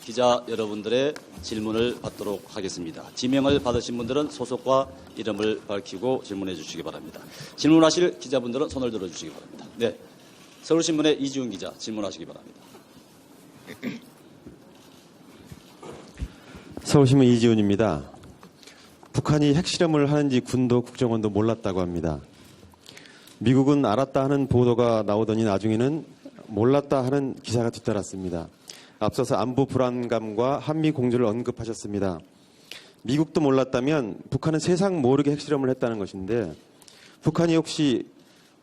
기자 여러분들의 질문을 받도록 하겠습니다. 지명을 받으신 분들은 소속과 이름을 밝히고 질문해 주시기 바랍니다. 질문하실 기자분들은 손을 들어주시기 바랍니다. 네, 서울신문의 이지훈 기자 질문하시기 바랍니다. 서울신문 이지훈입니다. 북한이 핵실험을 하는지 군도 국정원도 몰랐다고 합니다. 미국은 알았다 하는 보도가 나오더니 나중에는 몰랐다 하는 기사가 뒤따랐습니다. 앞서서 안보 불안감과 한미 공조를 언급하셨습니다. 미국도 몰랐다면 북한은 세상 모르게 핵실험을 했다는 것인데 북한이 혹시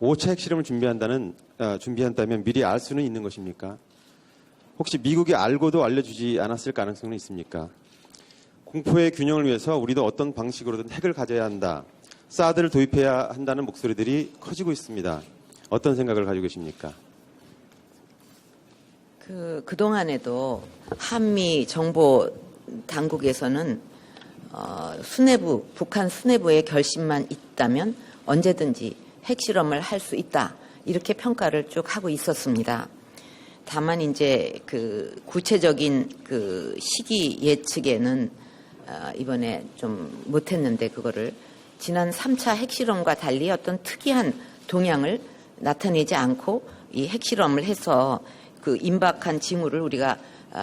5차 핵실험을 준비한다면 미리 알 수는 있는 것입니까? 혹시 미국이 알고도 알려주지 않았을 가능성은 있습니까? 공포의 균형을 위해서 우리도 어떤 방식으로든 핵을 가져야 한다. 사드를 도입해야 한다는 목소리들이 커지고 있습니다. 어떤 생각을 가지고 계십니까? 그동안에도 한미 정보 당국에서는 북한 수뇌부의 결심만 있다면 언제든지 핵실험을 할 수 있다. 이렇게 평가를 쭉 하고 있었습니다. 다만 이제 그 구체적인 그 시기 예측에는 이번에 좀 못했는데 그거를 지난 3차 핵실험과 달리 어떤 특이한 동향을 나타내지 않고 이 핵실험을 해서 그 임박한 징후를 우리가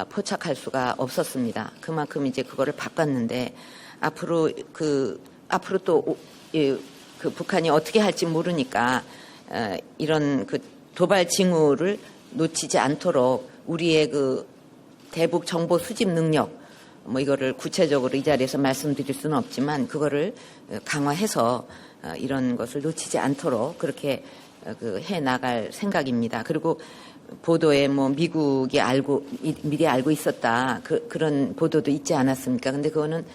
포착할 수가 없었습니다. 그만큼 이제 그거를 바꿨는데 앞으로 또 그 북한이 어떻게 할지 모르니까 이런 그 도발 징후를 놓치지 않도록 우리의 그 대북 정보 수집 능력 뭐 이거를 구체적으로 이 자리에서 말씀드릴 수는 없지만 그거를 강화해서 이런 것을 놓치지 않도록 그렇게 해 나갈 생각입니다. 그리고 보도에 뭐 미국이 미리 알고 있었다 그런 보도도 있지 않았습니까? 근데 그거는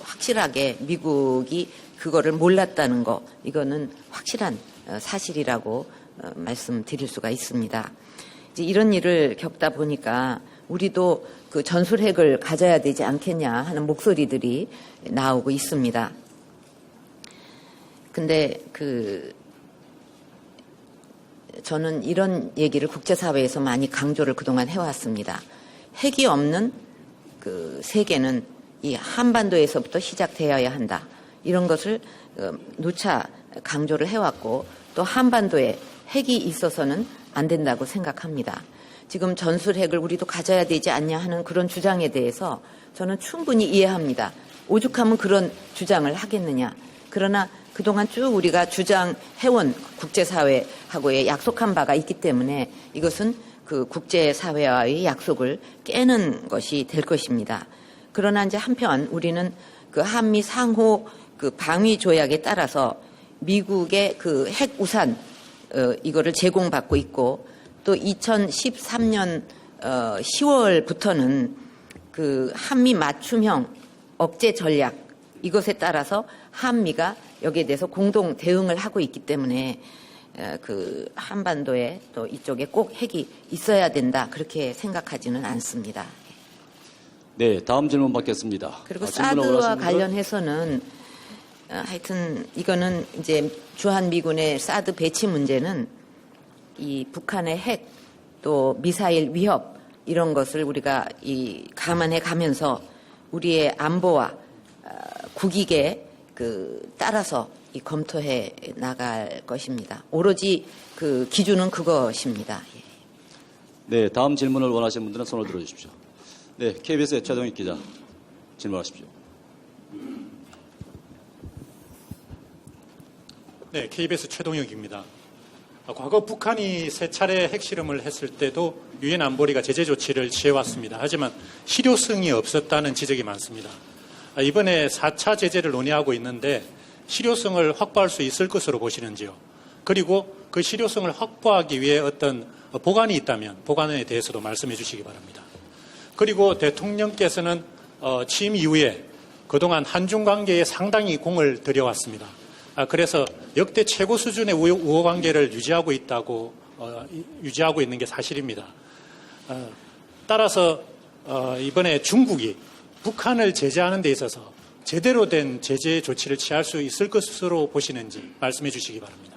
확실하게 미국이 그거를 몰랐다는 거 이거는 확실한 사실이라고 말씀드릴 수가 있습니다. 이제 이런 일을 겪다 보니까 우리도 그 전술핵을 가져야 되지 않겠냐 하는 목소리들이 나오고 있습니다. 근데 저는 이런 얘기를 국제사회에서 많이 강조를 그동안 해왔습니다. 핵이 없는 그 세계는 이 한반도에서부터 시작되어야 한다. 이런 것을 누차 강조를 해왔고 또 한반도에 핵이 있어서는 안 된다고 생각합니다. 지금 전술핵을 우리도 가져야 되지 않냐 하는 그런 주장에 대해서 저는 충분히 이해합니다. 오죽하면 그런 주장을 하겠느냐. 그러나 그동안 쭉 우리가 주장해온 국제사회하고의 약속한 바가 있기 때문에 이것은 그 국제사회와의 약속을 깨는 것이 될 것입니다. 그러나 이제 한편 우리는 그 한미 상호 그 방위 조약에 따라서 미국의 그 핵 우산 이거를 제공받고 있고 또 2013년 10월부터는 그 한미 맞춤형 억제 전략 이것에 따라서 한미가 여기에 대해서 공동 대응을 하고 있기 때문에 그 한반도에 또 이쪽에 꼭 핵이 있어야 된다 그렇게 생각하지는 않습니다. 네, 다음 질문 받겠습니다. 그리고 사드와 관련해서는 하여튼 이거는 이제 주한미군의 사드 배치 문제는 이 북한의 핵 또 미사일 위협 이런 것을 우리가 감안해 가면서 우리의 안보와 국익에 따라서 검토해 나갈 것입니다. 오로지 그 기준은 그것입니다. 네, 다음 질문을 원하시는 분들은 손을 들어주십시오. 네, KBS의 최동익 기자 질문하십시오. 네, KBS 최동혁입니다. 과거 북한이 세 차례 핵실험을 했을 때도 유엔 안보리가 제재 조치를 취해왔습니다. 하지만 실효성이 없었다는 지적이 많습니다. 이번에 4차 제재를 논의하고 있는데 실효성을 확보할 수 있을 것으로 보시는지요? 그리고 그 실효성을 확보하기 위해 어떤 보관이 있다면 보관에 대해서도 말씀해 주시기 바랍니다. 그리고 대통령께서는 취임 이후에 그동안 한중 관계에 상당히 공을 들여왔습니다. 그래서 역대 최고 수준의 우호 관계를 유지하고 있는 게 사실입니다. 따라서 이번에 중국이 북한을 제재하는 데 있어서 제대로 된 제재 조치를 취할 수 있을 것으로 보시는지 말씀해 주시기 바랍니다.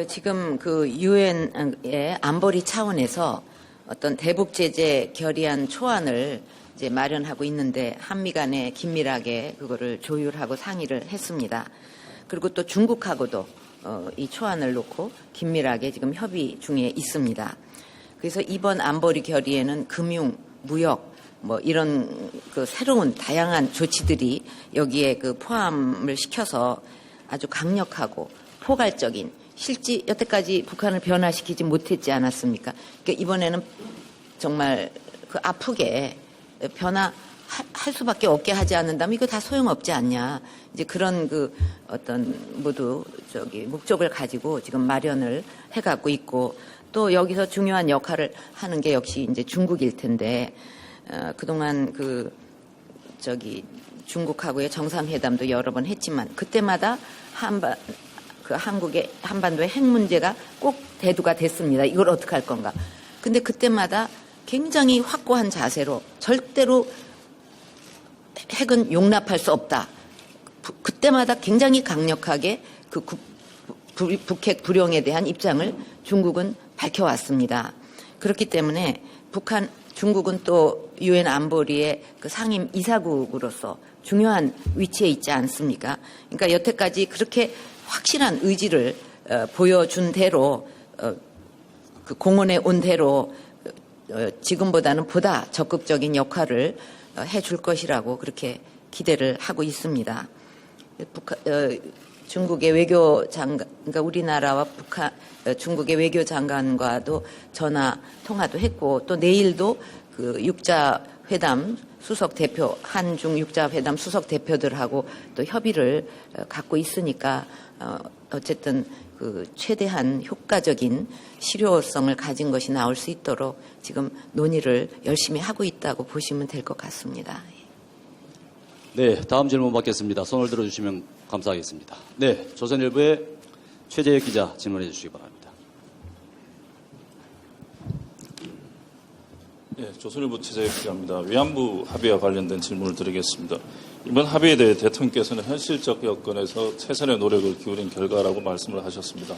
지금 그 유엔의 안보리 차원에서 어떤 대북 제재 결의안 초안을 이제 마련하고 있는데 한미 간에 긴밀하게 그거를 조율하고 상의를 했습니다. 그리고 또 중국하고도 이 초안을 놓고 긴밀하게 지금 협의 중에 있습니다. 그래서 이번 안보리 결의에는 금융, 무역 뭐 이런 그 새로운 다양한 조치들이 여기에 그 포함을 시켜서 아주 강력하고 포괄적인 실제 여태까지 북한을 변화시키지 못했지 않았습니까? 그러니까 이번에는 정말 그 아프게 변화할 수밖에 없게 하지 않는다면 이거 다 소용없지 않냐. 이제 그런 그 어떤 모두 목적을 가지고 지금 마련을 해갖고 있고 또 여기서 중요한 역할을 하는 게 역시 이제 중국일 텐데 그동안 중국하고의 정상회담도 여러 번 했지만 그때마다 한국의 한반도의 핵 문제가 꼭 대두가 됐습니다. 이걸 어떻게 할 건가. 근데 그때마다 굉장히 확고한 자세로 절대로 핵은 용납할 수 없다. 그때마다 굉장히 강력하게 그 북핵 불용에 대한 입장을 중국은 밝혀왔습니다. 그렇기 때문에 중국은 또 유엔 안보리의 그 상임 이사국으로서 중요한 위치에 있지 않습니까? 그러니까 여태까지 그렇게 확실한 의지를 보여준 대로 그 공언해 온 대로 지금보다는 보다 적극적인 역할을 해줄 것이라고 그렇게 기대를 하고 있습니다. 중국의 외교장관, 그러니까 우리나라와 중국의 외교장관과도 전화 통화도 했고 또 내일도 그 육자회담 수석 대표, 한중 육자회담 수석 대표들하고 또 협의를 갖고 있으니까 어쨌든 그 최대한 효과적인 실효성을 가진 것이 나올 수 있도록 지금 논의를 열심히 하고 있다고 보시면 될 것 같습니다. 네, 다음 질문 받겠습니다. 손을 들어주시면 감사하겠습니다. 네, 조선일보의 최재혁 기자 질문해 주시기 바랍니다. 네, 조선일보 최재혁 기자입니다. 위안부 합의와 관련된 질문을 드리겠습니다. 이번 합의에 대해 대통령께서는 현실적 여건에서 최선의 노력을 기울인 결과라고 말씀을 하셨습니다.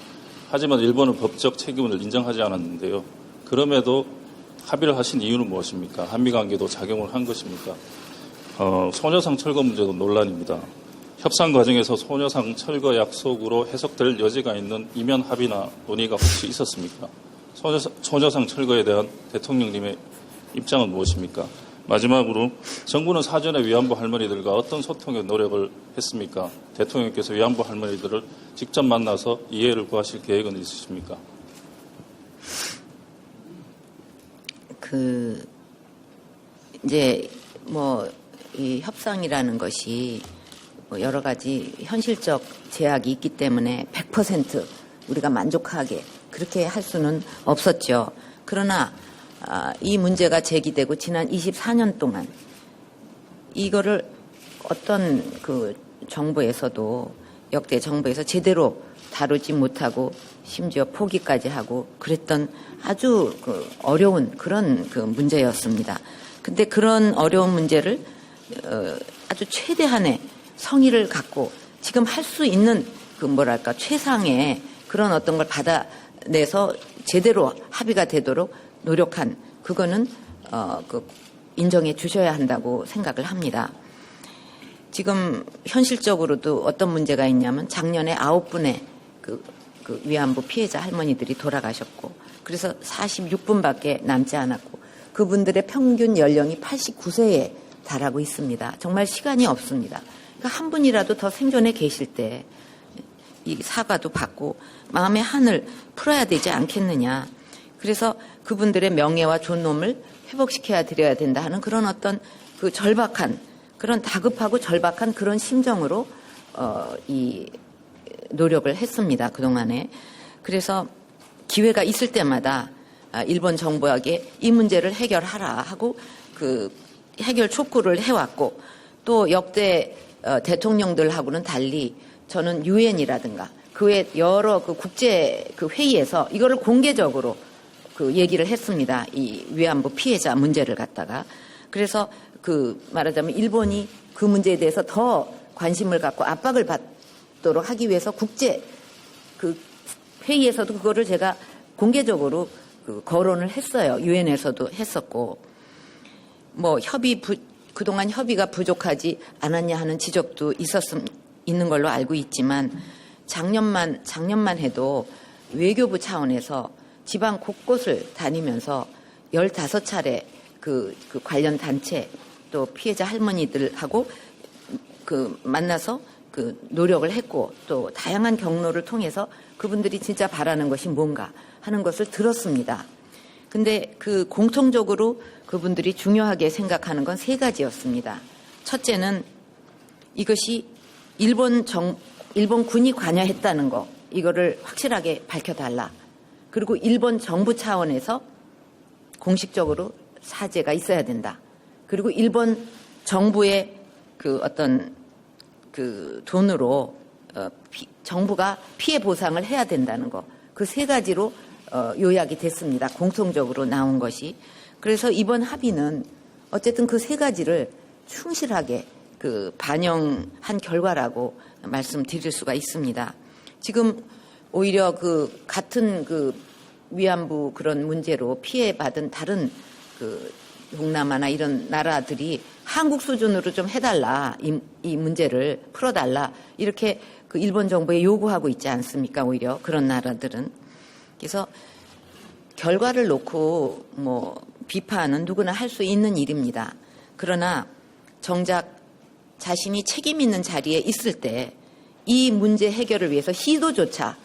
하지만 일본은 법적 책임을 인정하지 않았는데요. 그럼에도 합의를 하신 이유는 무엇입니까? 한미관계도 작용을 한 것입니까? 소녀상 철거 문제도 논란입니다. 협상 과정에서 소녀상 철거 약속으로 해석될 여지가 있는 이면 합의나 논의가 혹시 있었습니까? 소녀상 철거에 대한 대통령님의 입장은 무엇입니까? 마지막으로 정부는 사전에 위안부 할머니들과 어떤 소통의 노력을 했습니까? 대통령께서 위안부 할머니들을 직접 만나서 이해를 구하실 계획은 있으십니까? 이제 이 협상이라는 것이 여러 가지 현실적 제약이 있기 때문에 100% 우리가 만족하게 그렇게 할 수는 없었죠. 그러나 이 문제가 제기되고 지난 24년 동안 이거를 어떤 그 정부에서도 역대 정부에서 제대로 다루지 못하고 심지어 포기까지 하고 그랬던 아주 어려운 그런 문제였습니다. 근데 그런 어려운 문제를 아주 최대한의 성의를 갖고 지금 할 수 있는 최상의 그런 어떤 걸 받아내서 제대로 합의가 되도록 노력한 그거는 인정해 주셔야 한다고 생각을 합니다. 지금 현실적으로도 어떤 문제가 있냐면 작년에 9분의 그 위안부 피해자 할머니들이 돌아가셨고 그래서 46분밖에 남지 않았고 그분들의 평균 연령이 89세에 달하고 있습니다. 정말 시간이 없습니다. 그러니까 한 분이라도 더 생존해 계실 때 이 사과도 받고 마음의 한을 풀어야 되지 않겠느냐. 그래서 그분들의 명예와 존엄을 회복시켜야 드려야 된다 하는 그런 어떤 그 절박한 그런 다급하고 절박한 그런 심정으로 이 노력을 했습니다. 그동안에. 그래서 기회가 있을 때마다 일본 정부에게 이 문제를 해결하라 하고 그 해결 촉구를 해왔고 또 역대 대통령들하고는 달리 저는 유엔이라든가 그 외 여러 국제 회의에서 이거를 공개적으로 얘기를 했습니다. 이 위안부 피해자 문제를 갖다가. 그래서 말하자면 일본이 그 문제에 대해서 더 관심을 갖고 압박을 받도록 하기 위해서 국제 회의에서도 그거를 제가 공개적으로 그 거론을 했어요. 유엔에서도 했었고, 뭐 그동안 협의가 부족하지 않았냐 하는 지적도 있는 걸로 알고 있지만 작년만 해도 외교부 차원에서 지방 곳곳을 다니면서 15차례 그 관련 단체 또 피해자 할머니들하고 만나서 노력을 했고 또 다양한 경로를 통해서 그분들이 진짜 바라는 것이 뭔가 하는 것을 들었습니다. 근데 공통적으로 그분들이 중요하게 생각하는 건 3가지였습니다. 첫째는 이것이 일본 군이 관여했다는 거, 이거를 확실하게 밝혀달라. 그리고 일본 정부 차원에서 공식적으로 사죄가 있어야 된다. 그리고 일본 정부의 돈으로 정부가 피해 보상을 해야 된다는 거. 그 3가지로 요약이 됐습니다. 공통적으로 나온 것이. 그래서 이번 합의는 어쨌든 그 3가지를 충실하게 반영한 결과라고 말씀드릴 수가 있습니다. 지금 오히려 같은 위안부 그런 문제로 피해받은 다른 동남아나 이런 나라들이 한국 수준으로 좀 해달라, 이 문제를 풀어달라, 이렇게 일본 정부에 요구하고 있지 않습니까? 오히려 그런 나라들은. 그래서 결과를 놓고 비판은 누구나 할 수 있는 일입니다. 그러나 정작 자신이 책임 있는 자리에 있을 때 이 문제 해결을 위해서 시도조차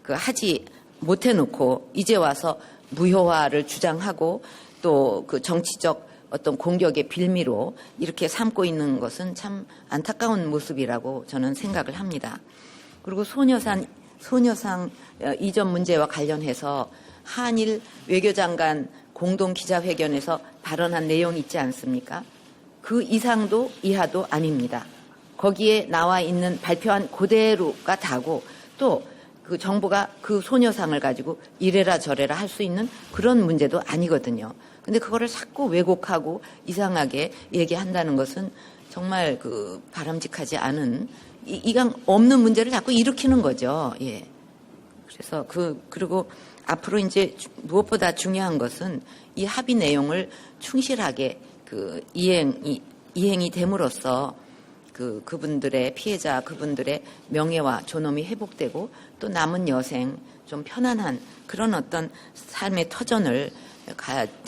하지 못해놓고 이제 와서 무효화를 주장하고 또 정치적 어떤 공격의 빌미로 이렇게 삼고 있는 것은 참 안타까운 모습이라고 저는 생각을 합니다. 그리고 소녀상 이전 문제와 관련해서 한일 외교장관 공동 기자회견에서 발언한 내용이 있지 않습니까? 그 이상도 이하도 아닙니다. 거기에 나와 있는 발표한 그대로가 다고 또 정부가 소녀상을 가지고 이래라 저래라 할 수 있는 그런 문제도 아니거든요. 근데 그거를 자꾸 왜곡하고 이상하게 얘기한다는 것은 정말 바람직하지 않은 이강 없는 문제를 자꾸 일으키는 거죠. 예. 그래서 그리고 앞으로 이제 무엇보다 중요한 것은 이 합의 내용을 충실하게 이행이 됨으로써 그분들의 피해자 그분들의 명예와 존엄이 회복되고 또 남은 여생 좀 편안한 그런 어떤 삶의 터전을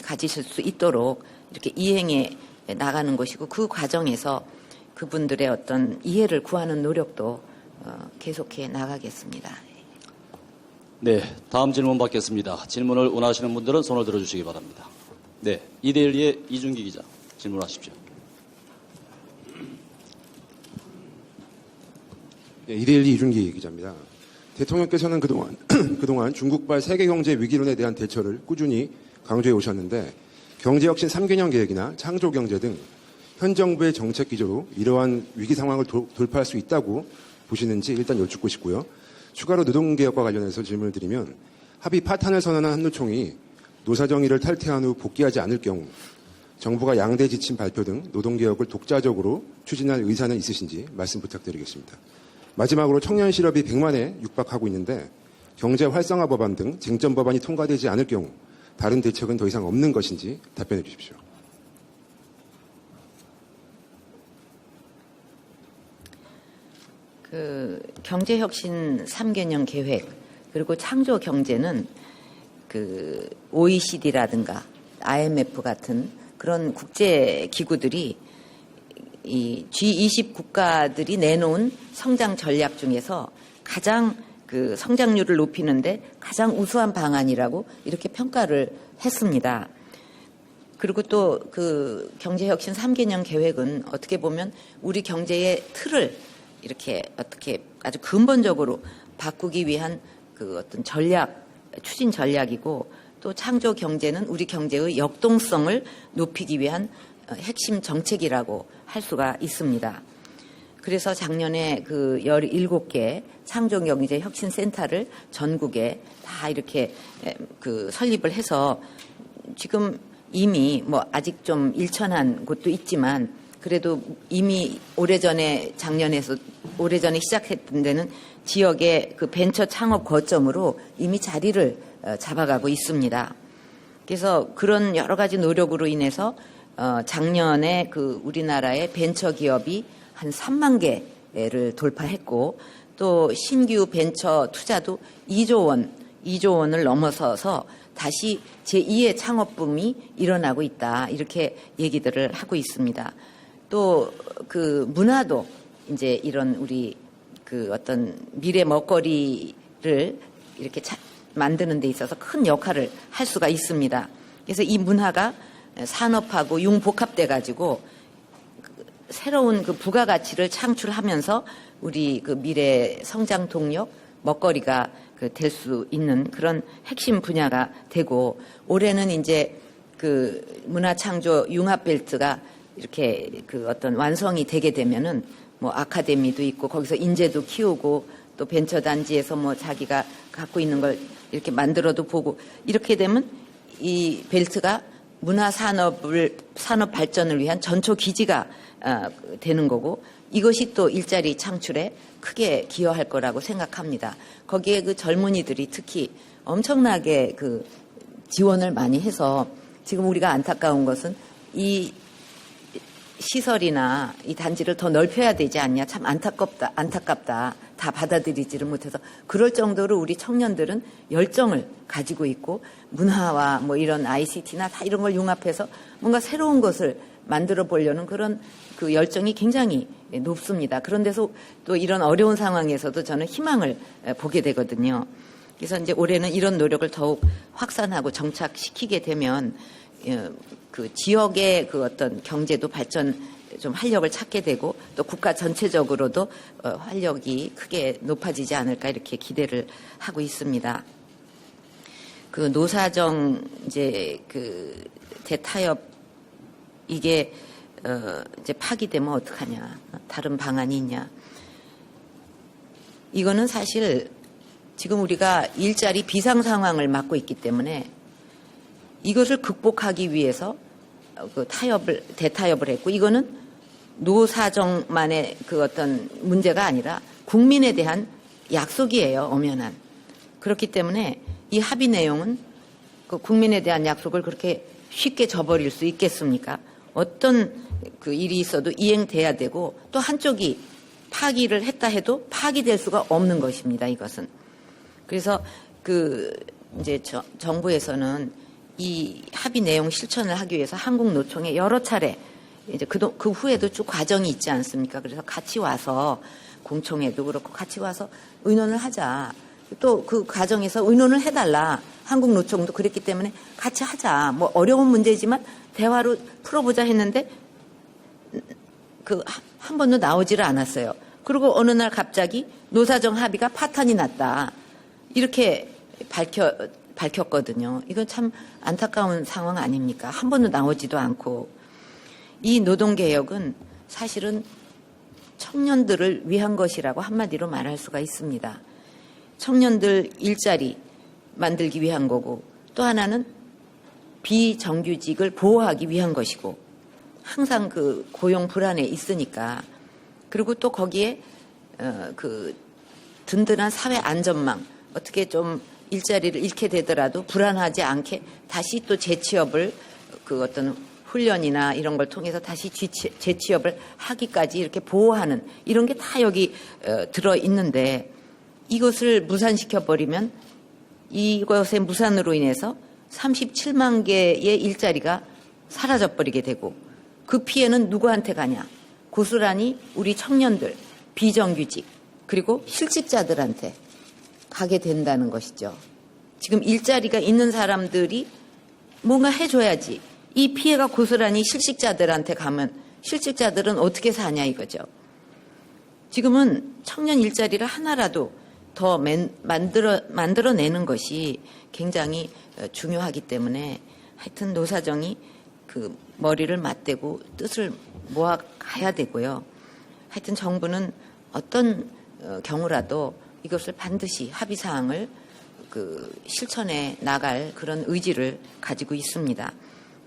가지실 수 있도록 이렇게 이행해 나가는 것이고 그 과정에서 그분들의 어떤 이해를 구하는 노력도 계속해 나가겠습니다. 네, 다음 질문 받겠습니다. 질문을 원하시는 분들은 손을 들어주시기 바랍니다. 네, 이데일리의 이준기 기자 질문하십시오. 네, 이데일리 이준기 기자입니다. 대통령께서는 그동안 중국발 세계경제 위기론에 대한 대처를 꾸준히 강조해 오셨는데 경제혁신 3개년 계획이나 창조경제 등 현 정부의 정책 기조로 이러한 위기 상황을 돌파할 수 있다고 보시는지 일단 여쭙고 싶고요. 추가로 노동개혁과 관련해서 질문을 드리면 합의 파탄을 선언한 한노총이 노사정의를 탈퇴한 후 복귀하지 않을 경우 정부가 양대 지침 발표 등 노동개혁을 독자적으로 추진할 의사는 있으신지 말씀 부탁드리겠습니다. 마지막으로 청년 실업이 100만에 육박하고 있는데 경제 활성화 법안 등 쟁점 법안이 통과되지 않을 경우 다른 대책은 더 이상 없는 것인지 답변해 주십시오. 경제혁신 3개년 계획 그리고 창조경제는 OECD라든가 IMF 같은 그런 국제기구들이 이 G20 국가들이 내놓은 성장 전략 중에서 가장 성장률을 높이는데 가장 우수한 방안이라고 이렇게 평가를 했습니다. 그리고 또 경제혁신 3개년 계획은 어떻게 보면 우리 경제의 틀을 이렇게 어떻게 아주 근본적으로 바꾸기 위한 어떤 추진 전략이고 또 창조 경제는 우리 경제의 역동성을 높이기 위한 핵심 정책이라고 할 수가 있습니다. 그래서 작년에 17개 창조경제혁신센터를 전국에 다 이렇게 설립을 해서 지금 이미 아직 좀 일천한 곳도 있지만 그래도 이미 오래전에 시작했던 데는 지역의 벤처 창업 거점으로 이미 자리를 잡아가고 있습니다. 그래서 그런 여러 가지 노력으로 인해서 작년에 그 우리나라의 벤처 기업이 한 3만 개를 돌파했고 또 신규 벤처 투자도 2조 원을 넘어서서 다시 제2의 창업붐이 일어나고 있다. 이렇게 얘기들을 하고 있습니다. 또 그 문화도 이제 이런 우리 그 어떤 미래 먹거리를 이렇게 만드는 데 있어서 큰 역할을 할 수가 있습니다. 그래서 이 문화가 산업하고 융복합돼 가지고 새로운 그 부가가치를 창출하면서 우리 그 미래 성장 동력 먹거리가 될 수 있는 그런 핵심 분야가 되고 올해는 이제 그 문화창조 융합벨트가 이렇게 그 어떤 완성이 되게 되면은 뭐 아카데미도 있고 거기서 인재도 키우고 또 벤처단지에서 뭐 자기가 갖고 있는 걸 이렇게 만들어도 보고 이렇게 되면 이 벨트가 산업 발전을 위한 전초 기지가 되는 거고 이것이 또 일자리 창출에 크게 기여할 거라고 생각합니다. 거기에 그 젊은이들이 특히 엄청나게 그 지원을 많이 해서 지금 우리가 안타까운 것은 이 시설이나 이 단지를 더 넓혀야 되지 않냐. 참 안타깝다. 다 받아들이지를 못해서 그럴 정도로 우리 청년들은 열정을 가지고 있고 문화와 뭐 이런 ICT나 다 이런 걸 융합해서 뭔가 새로운 것을 만들어 보려는 그런 그 열정이 굉장히 높습니다. 그런 데서 또 이런 어려운 상황에서도 저는 희망을 보게 되거든요. 그래서 이제 올해는 이런 노력을 더욱 확산하고 정착시키게 되면 그 지역의 그 어떤 경제도 발전 좀 활력을 찾게 되고 또 국가 전체적으로도 활력이 크게 높아지지 않을까 이렇게 기대를 하고 있습니다. 그 노사정 이제 그 대타협 이게 이제 파기되면 어떡하냐. 다른 방안이 있냐. 이거는 사실 지금 우리가 일자리 비상 상황을 맞고 있기 때문에 이것을 극복하기 위해서 그 대타협을 했고 이거는 노사정만의 그 어떤 문제가 아니라 국민에 대한 약속이에요. 엄연한. 그렇기 때문에 이 합의 내용은 그 국민에 대한 약속을 그렇게 쉽게 저버릴 수 있겠습니까? 어떤 그 일이 있어도 이행돼야 되고 또 한쪽이 파기를 했다 해도 파기될 수가 없는 것입니다. 이것은. 그래서 그 이제 정부에서는 이 합의 내용 실천을 하기 위해서 한국노총에 여러 차례 이제 그 후에도 쭉 과정이 있지 않습니까? 그래서 같이 와서 공청회도 그렇고 같이 와서 의논을 하자. 또 그 과정에서 의논을 해달라. 한국노총도 그랬기 때문에 같이 하자. 뭐 어려운 문제지만 대화로 풀어보자 했는데 그 한 번도 나오지를 않았어요. 그리고 어느 날 갑자기 노사정 합의가 파탄이 났다. 이렇게 밝혔거든요. 이건 참 안타까운 상황 아닙니까? 한 번도 나오지도 않고. 이 노동개혁은 사실은 청년들을 위한 것이라고 한마디로 말할 수가 있습니다. 청년들 일자리 만들기 위한 거고 또 하나는 비정규직을 보호하기 위한 것이고 항상 그 고용 불안에 있으니까 그리고 또 거기에 그 든든한 사회 안전망 어떻게 좀 일자리를 잃게 되더라도 불안하지 않게 다시 또 재취업을 그 어떤 훈련이나 이런 걸 통해서 다시 재취업을 하기까지 이렇게 보호하는 이런 게 다 여기 들어 있는데 이것을 무산시켜 버리면 이것의 무산으로 인해서 37만 개의 일자리가 사라져 버리게 되고 그 피해는 누구한테 가냐? 고스란히 우리 청년들, 비정규직 그리고 실직자들한테 가게 된다는 것이죠. 지금 일자리가 있는 사람들이 뭔가 해줘야지. 이 피해가 고스란히 실직자들한테 가면 실직자들은 어떻게 사냐 이거죠. 지금은 청년 일자리를 하나라도 더 만들어내는 것이 굉장히 중요하기 때문에 하여튼 노사정이 그 머리를 맞대고 뜻을 모아 가야 되고요. 하여튼 정부는 어떤 경우라도 이것을 반드시 합의사항을 그 실천해 나갈 그런 의지를 가지고 있습니다.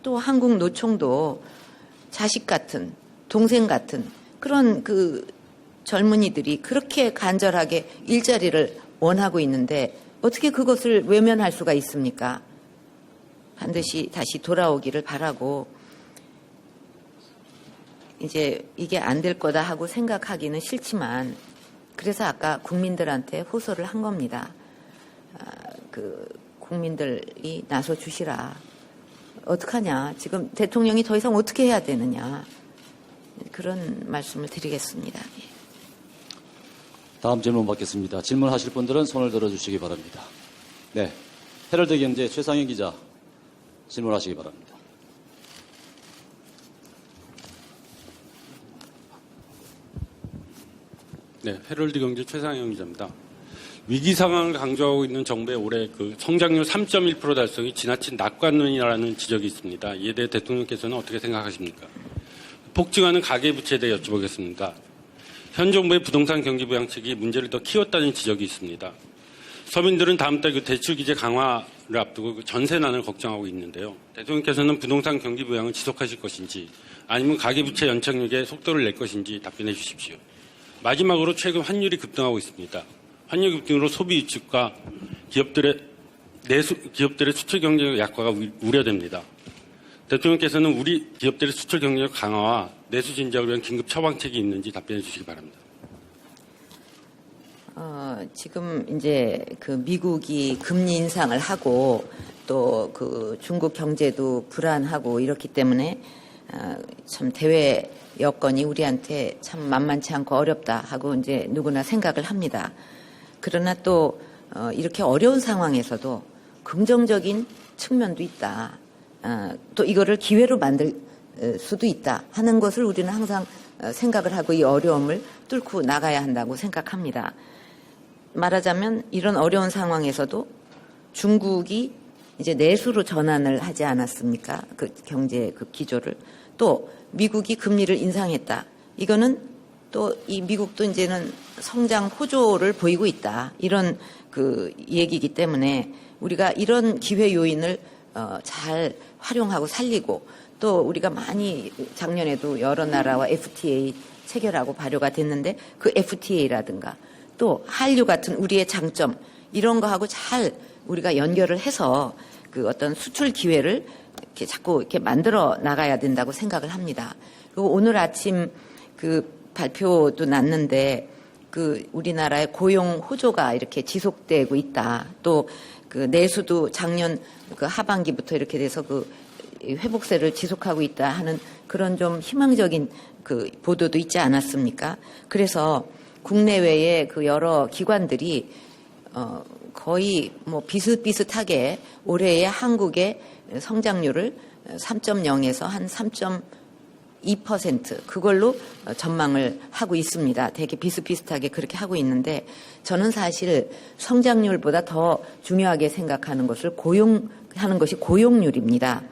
또 한국 노총도 자식 같은 동생 같은 그런 그 젊은이들이 그렇게 간절하게 일자리를 원하고 있는데 어떻게 그것을 외면할 수가 있습니까? 반드시 다시 돌아오기를 바라고, 이제 이게 안 될 거다 하고 생각하기는 싫지만, 그래서 아까 국민들한테 호소를 한 겁니다. 국민들이 나서 주시라. 어떡하냐. 지금 대통령이 더 이상 어떻게 해야 되느냐. 그런 말씀을 드리겠습니다. 예. 다음 질문 받겠습니다. 질문하실 분들은 손을 들어주시기 바랍니다. 네, 헤럴드 경제 최상현 기자 질문하시기 바랍니다. 네, 헤럴드 경제 최상영 기자입니다. 위기 상황을 강조하고 있는 정부의 올해 그 성장률 3.1% 달성이 지나친 낙관론이라는 지적이 있습니다. 이에 대해 대통령께서는 어떻게 생각하십니까? 폭증하는 가계부채에 대해 여쭤보겠습니다. 현 정부의 부동산 경기 부양책이 문제를 더 키웠다는 지적이 있습니다. 서민들은 다음 달 그 대출 규제 강화를 앞두고 그 전세난을 걱정하고 있는데요. 대통령께서는 부동산 경기 부양을 지속하실 것인지 아니면 가계부채 연착륙에 속도를 낼 것인지 답변해 주십시오. 마지막으로 최근 환율이 급등하고 있습니다. 환율 급등으로 소비 위축과 기업들의 수출 경쟁력 약화가 우려됩니다. 대통령께서는 우리 기업들의 수출 경쟁력 강화와 내수 진작을 위한 긴급 처방책이 있는지 답변해 주시기 바랍니다. 지금 이제 그 미국이 금리 인상을 하고 또 그 중국 경제도 불안하고 이렇기 때문에 참 대외 여건이 우리한테 참 만만치 않고 어렵다 하고 이제 누구나 생각을 합니다. 그러나 또 이렇게 어려운 상황에서도 긍정적인 측면도 있다. 또 이거를 기회로 만들 수도 있다 하는 것을 우리는 항상 생각을 하고 이 어려움을 뚫고 나가야 한다고 생각합니다. 말하자면 이런 어려운 상황에서도 중국이 이제 내수로 전환을 하지 않았습니까? 그 경제 그 기조를. 또 미국이 금리를 인상했다. 이거는 또 이 미국도 이제는 성장 호조를 보이고 있다. 이런 그 얘기이기 때문에 우리가 이런 기회 요인을 잘 활용하고 살리고 또 우리가 많이 작년에도 여러 나라와 FTA 체결하고 발효가 됐는데 그 FTA라든가 또 한류 같은 우리의 장점 이런 거하고 잘 우리가 연결을 해서 그 어떤 수출 기회를 이렇게 자꾸 이렇게 만들어 나가야 된다고 생각을 합니다. 그리고 오늘 아침 그 발표도 났는데 그 우리나라의 고용 호조가 이렇게 지속되고 있다. 또 그 내수도 작년 그 하반기부터 이렇게 돼서 그 회복세를 지속하고 있다 하는 그런 좀 희망적인 그 보도도 있지 않았습니까? 그래서 국내외의 그 여러 기관들이 거의 뭐 비슷비슷하게 올해의 한국의 성장률을 3.0에서 한 3.2% 그걸로 전망을 하고 있습니다. 되게 비슷비슷하게 그렇게 하고 있는데 저는 사실 성장률보다 더 중요하게 생각하는 것을 하는 것이 고용률입니다.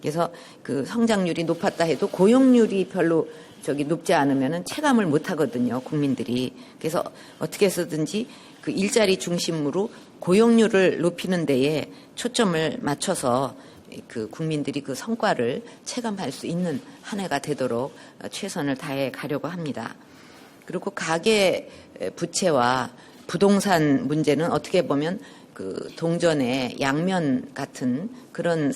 그래서 그 성장률이 높았다 해도 고용률이 별로 높지 않으면은 체감을 못 하거든요, 국민들이. 그래서 어떻게 해서든지 그 일자리 중심으로 고용률을 높이는 데에 초점을 맞춰서 그 국민들이 그 성과를 체감할 수 있는 한 해가 되도록 최선을 다해 가려고 합니다. 그리고 가계 부채와 부동산 문제는 어떻게 보면 그 동전의 양면 같은 그런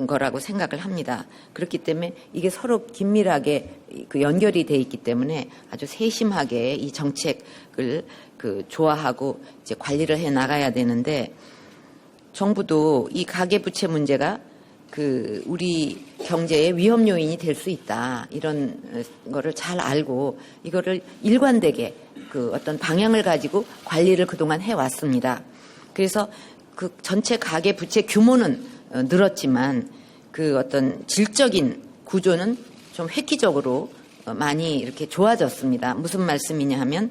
거라고 생각을 합니다. 그렇기 때문에 이게 서로 긴밀하게 그 연결이 돼 있기 때문에 아주 세심하게 이 정책을 그 조화하고 이제 관리를 해 나가야 되는데 정부도 이 가계부채 문제가 그 우리 경제의 위험 요인이 될 수 있다 이런 거를 잘 알고 이거를 일관되게 그 어떤 방향을 가지고 관리를 그동안 해 왔습니다. 그래서 그 전체 가계부채 규모는 늘었지만 그 어떤 질적인 구조는 좀 획기적으로 많이 이렇게 좋아졌습니다. 무슨 말씀이냐 하면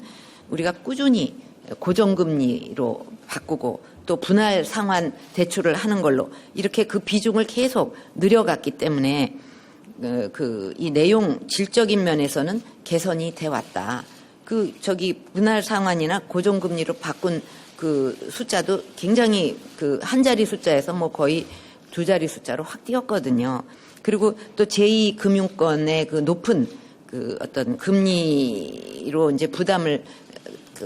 우리가 꾸준히 고정금리로 바꾸고 또 분할 상환 대출을 하는 걸로 이렇게 그 비중을 계속 늘려갔기 때문에 이 내용 질적인 면에서는 개선이 돼 왔다. 분할 상환이나 고정금리로 바꾼 그 숫자도 굉장히 그 한 자리 숫자에서 뭐 거의 두 자리 숫자로 확 뛰었거든요. 그리고 또 제2금융권의 그 높은 그 어떤 금리로 이제 부담을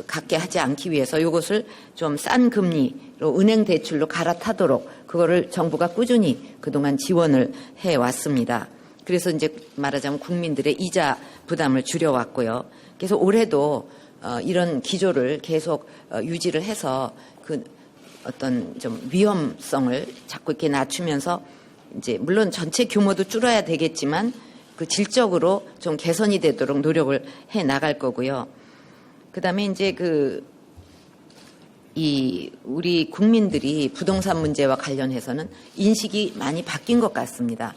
갖게 하지 않기 위해서 이것을 좀 싼 금리로 은행 대출로 갈아타도록 그거를 정부가 꾸준히 그동안 지원을 해 왔습니다. 그래서 이제 말하자면 국민들의 이자 부담을 줄여왔고요. 그래서 올해도 이런 기조를 계속 유지를 해서 그 어떤 좀 위험성을 자꾸 이렇게 낮추면서 이제 물론 전체 규모도 줄어야 되겠지만 그 질적으로 좀 개선이 되도록 노력을 해 나갈 거고요. 그다음에 이제 우리 국민들이 부동산 문제와 관련해서는 인식이 많이 바뀐 것 같습니다.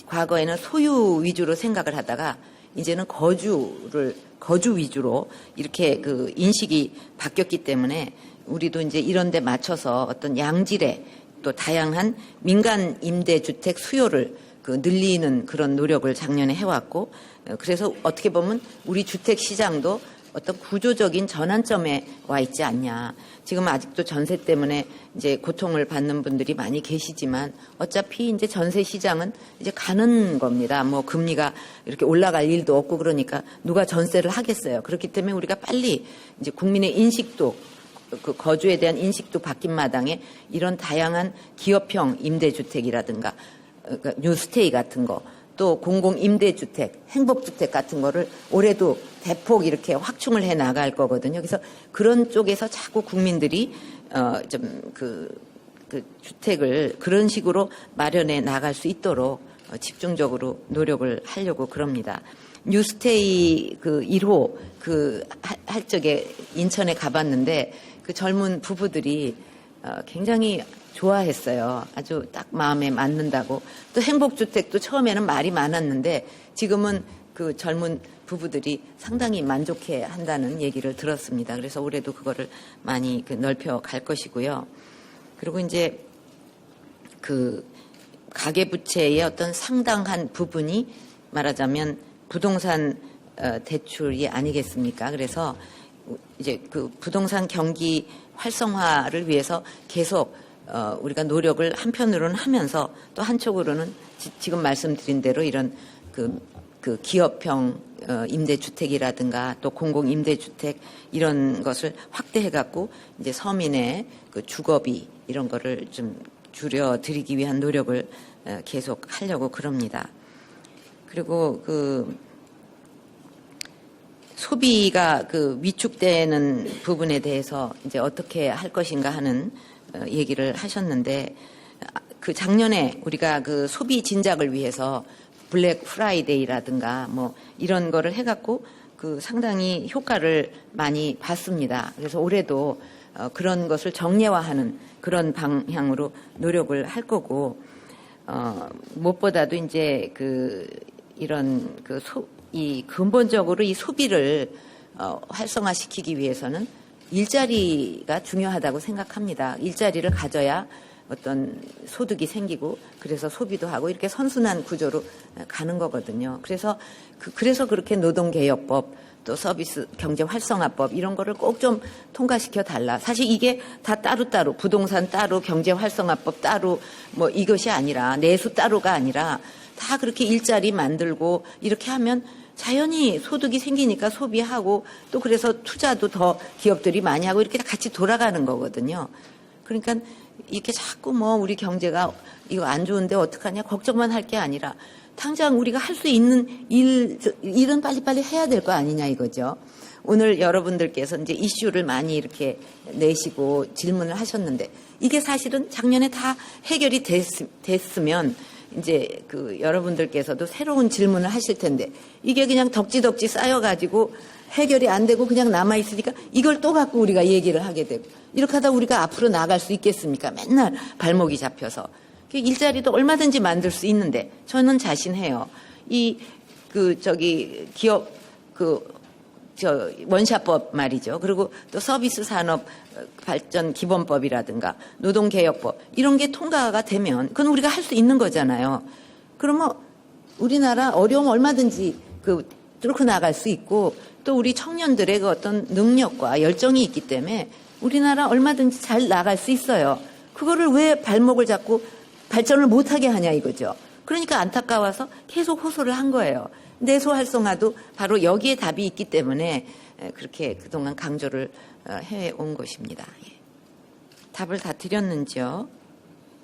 과거에는 소유 위주로 생각을 하다가 이제는 거주 위주로 이렇게 그 인식이 바뀌었기 때문에 우리도 이제 이런 데 맞춰서 어떤 양질의 또 다양한 민간 임대주택 수요를 늘리는 그런 노력을 작년에 해왔고, 그래서 어떻게 보면 우리 주택 시장도 어떤 구조적인 전환점에 와 있지 않냐. 지금 아직도 전세 때문에 이제 고통을 받는 분들이 많이 계시지만 어차피 이제 전세 시장은 이제 가는 겁니다. 뭐 금리가 이렇게 올라갈 일도 없고 그러니까 누가 전세를 하겠어요. 그렇기 때문에 우리가 빨리 이제 국민의 인식도 그 거주에 대한 인식도 바뀐 마당에 이런 다양한 기업형 임대주택이라든가 그러니까 뉴스테이 같은 거 또 공공임대주택, 행복주택 같은 거를 올해도 대폭 이렇게 확충을 해 나갈 거거든요. 그래서 그런 쪽에서 자꾸 국민들이 주택을 그런 식으로 마련해 나갈 수 있도록 집중적으로 노력을 하려고 그럽니다. 뉴스테이 1호 할 적에 인천에 가봤는데 그 젊은 부부들이 굉장히 좋아했어요. 아주 딱 마음에 맞는다고. 또 행복주택도 처음에는 말이 많았는데 지금은 그 젊은 부부들이 상당히 만족해 한다는 얘기를 들었습니다. 그래서 올해도 그거를 많이 넓혀 갈 것이고요. 그리고 이제 그 가계부채의 어떤 상당한 부분이 말하자면 부동산 대출이 아니겠습니까? 그래서 이제 그 부동산 경기 활성화를 위해서 계속 우리가 노력을 한편으로는 하면서 또 한쪽으로는 지금 말씀드린 대로 이런 그 기업형 임대주택이라든가 또 공공임대주택 이런 것을 확대해 갖고 이제 서민의 그 주거비 이런 거를 좀 줄여드리기 위한 노력을 계속 하려고 그럽니다. 그리고 소비가 위축되는 부분에 대해서 이제 어떻게 할 것인가 하는 얘기를 하셨는데 작년에 우리가 소비 진작을 위해서 블랙 프라이데이라든가 뭐 이런 거를 해갖고 상당히 효과를 많이 봤습니다. 그래서 올해도 그런 것을 정례화하는 그런 방향으로 노력을 할 거고 무엇보다도 이제 근본적으로 이 소비를 활성화시키기 위해서는 일자리가 중요하다고 생각합니다. 일자리를 가져야 어떤 소득이 생기고 그래서 소비도 하고 이렇게 선순환 구조로 가는 거거든요. 그래서 그렇게 노동개혁법 또 서비스 경제 활성화법 이런 거를 꼭 좀 통과시켜 달라. 사실 이게 다 따로따로 부동산 따로 경제 활성화법 따로 뭐 이것이 아니라 내수 따로가 아니라 다 그렇게 일자리 만들고 이렇게 하면 자연히 소득이 생기니까 소비하고 또 그래서 투자도 더 기업들이 많이 하고 이렇게 같이 돌아가는 거거든요. 그러니까 이렇게 자꾸 뭐 우리 경제가 이거 안 좋은데 어떡하냐 걱정만 할 게 아니라 당장 우리가 할 수 있는 일은 빨리빨리 해야 될 거 아니냐 이거죠. 오늘 여러분들께서 이제 이슈를 많이 이렇게 내시고 질문을 하셨는데 이게 사실은 작년에 다 해결이 됐으면 이제 여러분들께서도 새로운 질문을 하실 텐데 이게 그냥 덕지덕지 쌓여가지고 해결이 안 되고 그냥 남아있으니까 이걸 또 갖고 우리가 얘기를 하게 되고 이렇게 하다 우리가 앞으로 나갈 수 있겠습니까? 맨날 발목이 잡혀서. 일자리도 얼마든지 만들 수 있는데 저는 자신해요. 기업 원샷법 말이죠. 그리고 또 서비스 산업 발전 기본법이라든가 노동개혁법 이런 게 통과가 되면 그건 우리가 할 수 있는 거잖아요. 그러면 우리나라 어려움 얼마든지 뚫고 나갈 수 있고 또 우리 청년들의 어떤 능력과 열정이 있기 때문에 우리나라 얼마든지 잘 나갈 수 있어요. 그거를 왜 발목을 잡고 발전을 못하게 하냐 이거죠. 그러니까 안타까워서 계속 호소를 한 거예요. 내수 활성화도 바로 여기에 답이 있기 때문에 그렇게 그동안 강조를 해온 것입니다. 예. 답을 다 드렸는지요?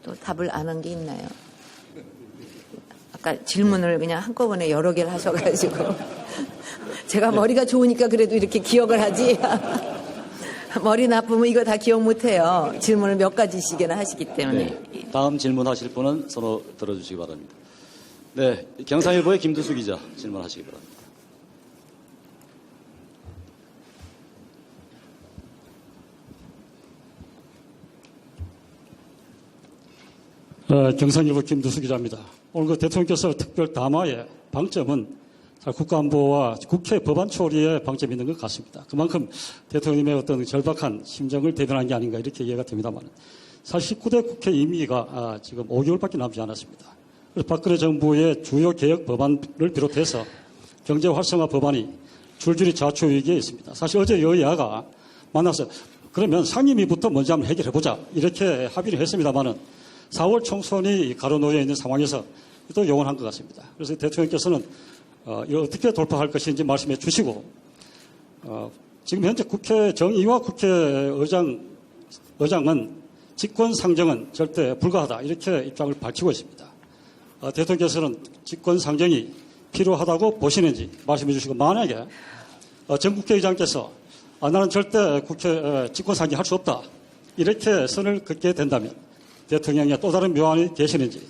또 답을 안 한 게 있나요? 아까 질문을 그냥 한꺼번에 여러 개를 하셔가지고 제가 머리가 좋으니까 그래도 이렇게 기억을 하지 머리 나쁘면 이거 다 기억 못해요. 질문을 몇 가지씩이나 하시기 때문에. 네. 다음 질문하실 분은 손을 들어주시기 바랍니다. 네, 경상일보의 김두수 기자 질문하시기 바랍니다. 경상일보 김두수 기자입니다. 오늘 그 대통령께서 특별 담화의 방점은 국가안보와 국회 법안 처리에 방점이 있는 것 같습니다. 그만큼 대통령님의 어떤 절박한 심정을 대변한 게 아닌가 이렇게 이해가 됩니다만 사실 19대 국회 임기가 지금 5개월밖에 남지 않았습니다. 그래서 박근혜 정부의 주요 개혁 법안을 비롯해서 경제 활성화 법안이 줄줄이 좌초 위기에 있습니다. 사실 어제 여야가 만나서 그러면 상임위부터 먼저 한번 해결해보자 이렇게 합의를 했습니다만은 4월 총선이 가로놓여 있는 상황에서 또 용언한 것 같습니다. 그래서 대통령께서는 이걸 어떻게 돌파할 것인지 말씀해 주시고 지금 현재 국회 정의와 국회의장은 직권 상정은 절대 불가하다 이렇게 입장을 밝히고 있습니다. 대통령께서는 직권 상정이 필요하다고 보시는지 말씀해 주시고 만약에 전 국회의장께서 나는 절대 국회 직권 상정할 수 없다 이렇게 선을 긋게 된다면 대통령의 또 다른 묘안이 계시는지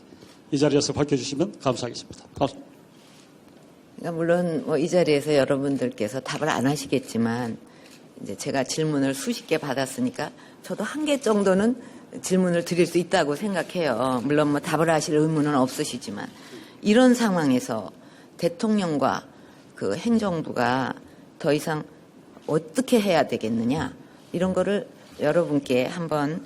이 자리에서 밝혀주시면 감사하겠습니다. 그러니까 물론 뭐 이 자리에서 여러분들께서 답을 안 하시겠지만 이제 제가 질문을 수십 개 받았으니까 저도 한 개 정도는 질문을 드릴 수 있다고 생각해요. 물론 뭐 답을 하실 의무는 없으시지만 이런 상황에서 대통령과 그 행정부가 더 이상 어떻게 해야 되겠느냐 이런 거를 여러분께 한번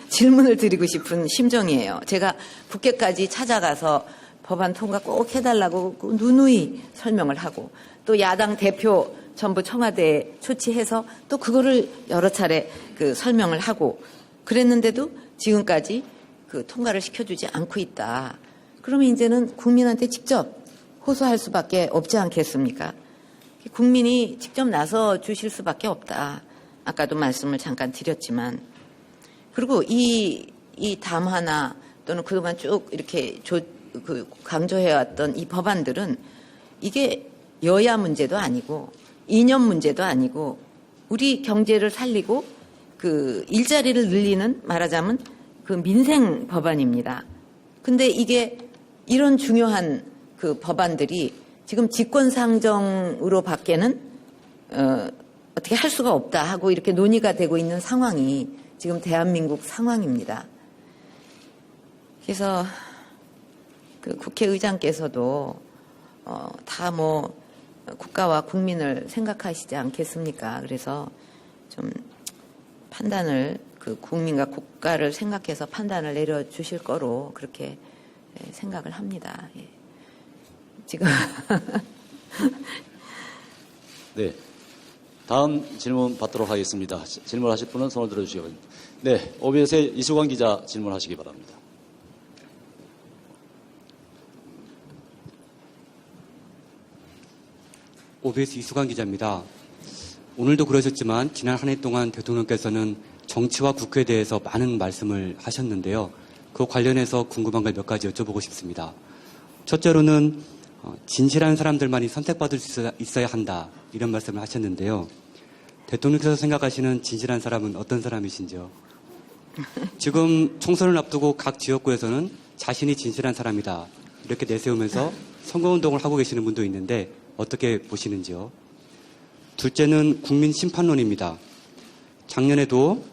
질문을 드리고 싶은 심정이에요. 제가 국회까지 찾아가서 법안 통과 꼭 해달라고 누누이 설명을 하고 또 야당 대표 전부 청와대에 초치해서 또 그거를 여러 차례 그 설명을 하고 그랬는데도 지금까지 그 통과를 시켜주지 않고 있다. 그러면 이제는 국민한테 직접 호소할 수밖에 없지 않겠습니까? 국민이 직접 나서 주실 수밖에 없다. 아까도 말씀을 잠깐 드렸지만 그리고 이 담화나 또는 그동안 쭉 이렇게 강조해왔던 이 법안들은 이게 여야 문제도 아니고 이념 문제도 아니고 우리 경제를 살리고 그 일자리를 늘리는 말하자면 그 민생 법안입니다. 근데 이게 이런 중요한 그 법안들이 지금 직권상정으로 밖에는 어떻게 할 수가 없다 하고 이렇게 논의가 되고 있는 상황이 지금 대한민국 상황입니다. 그래서 그 국회의장께서도 다 뭐 국가와 국민을 생각하시지 않겠습니까? 그래서 좀 판단을 그 국민과 국가를 생각해서 판단을 내려주실 거로 그렇게 생각을 합니다. 예. 지금 네. 다음 질문 받도록 하겠습니다. 질문하실 분은 손을 들어주시기 바랍니다. 네. OBS의 이수광 기자 질문하시기 바랍니다. OBS 이수광 기자입니다. 오늘도 그러셨지만 지난 한 해 동안 대통령께서는 정치와 국회에 대해서 많은 말씀을 하셨는데요. 그 관련해서 궁금한 걸 몇 가지 여쭤보고 싶습니다. 첫째로는 진실한 사람들만이 선택받을 수 있어야 한다 이런 말씀을 하셨는데요. 대통령께서 생각하시는 진실한 사람은 어떤 사람이신지요? 지금 총선을 앞두고 각 지역구에서는 자신이 진실한 사람이다 이렇게 내세우면서 선거운동을 하고 계시는 분도 있는데 어떻게 보시는지요? 둘째는 국민 심판론입니다. 작년에도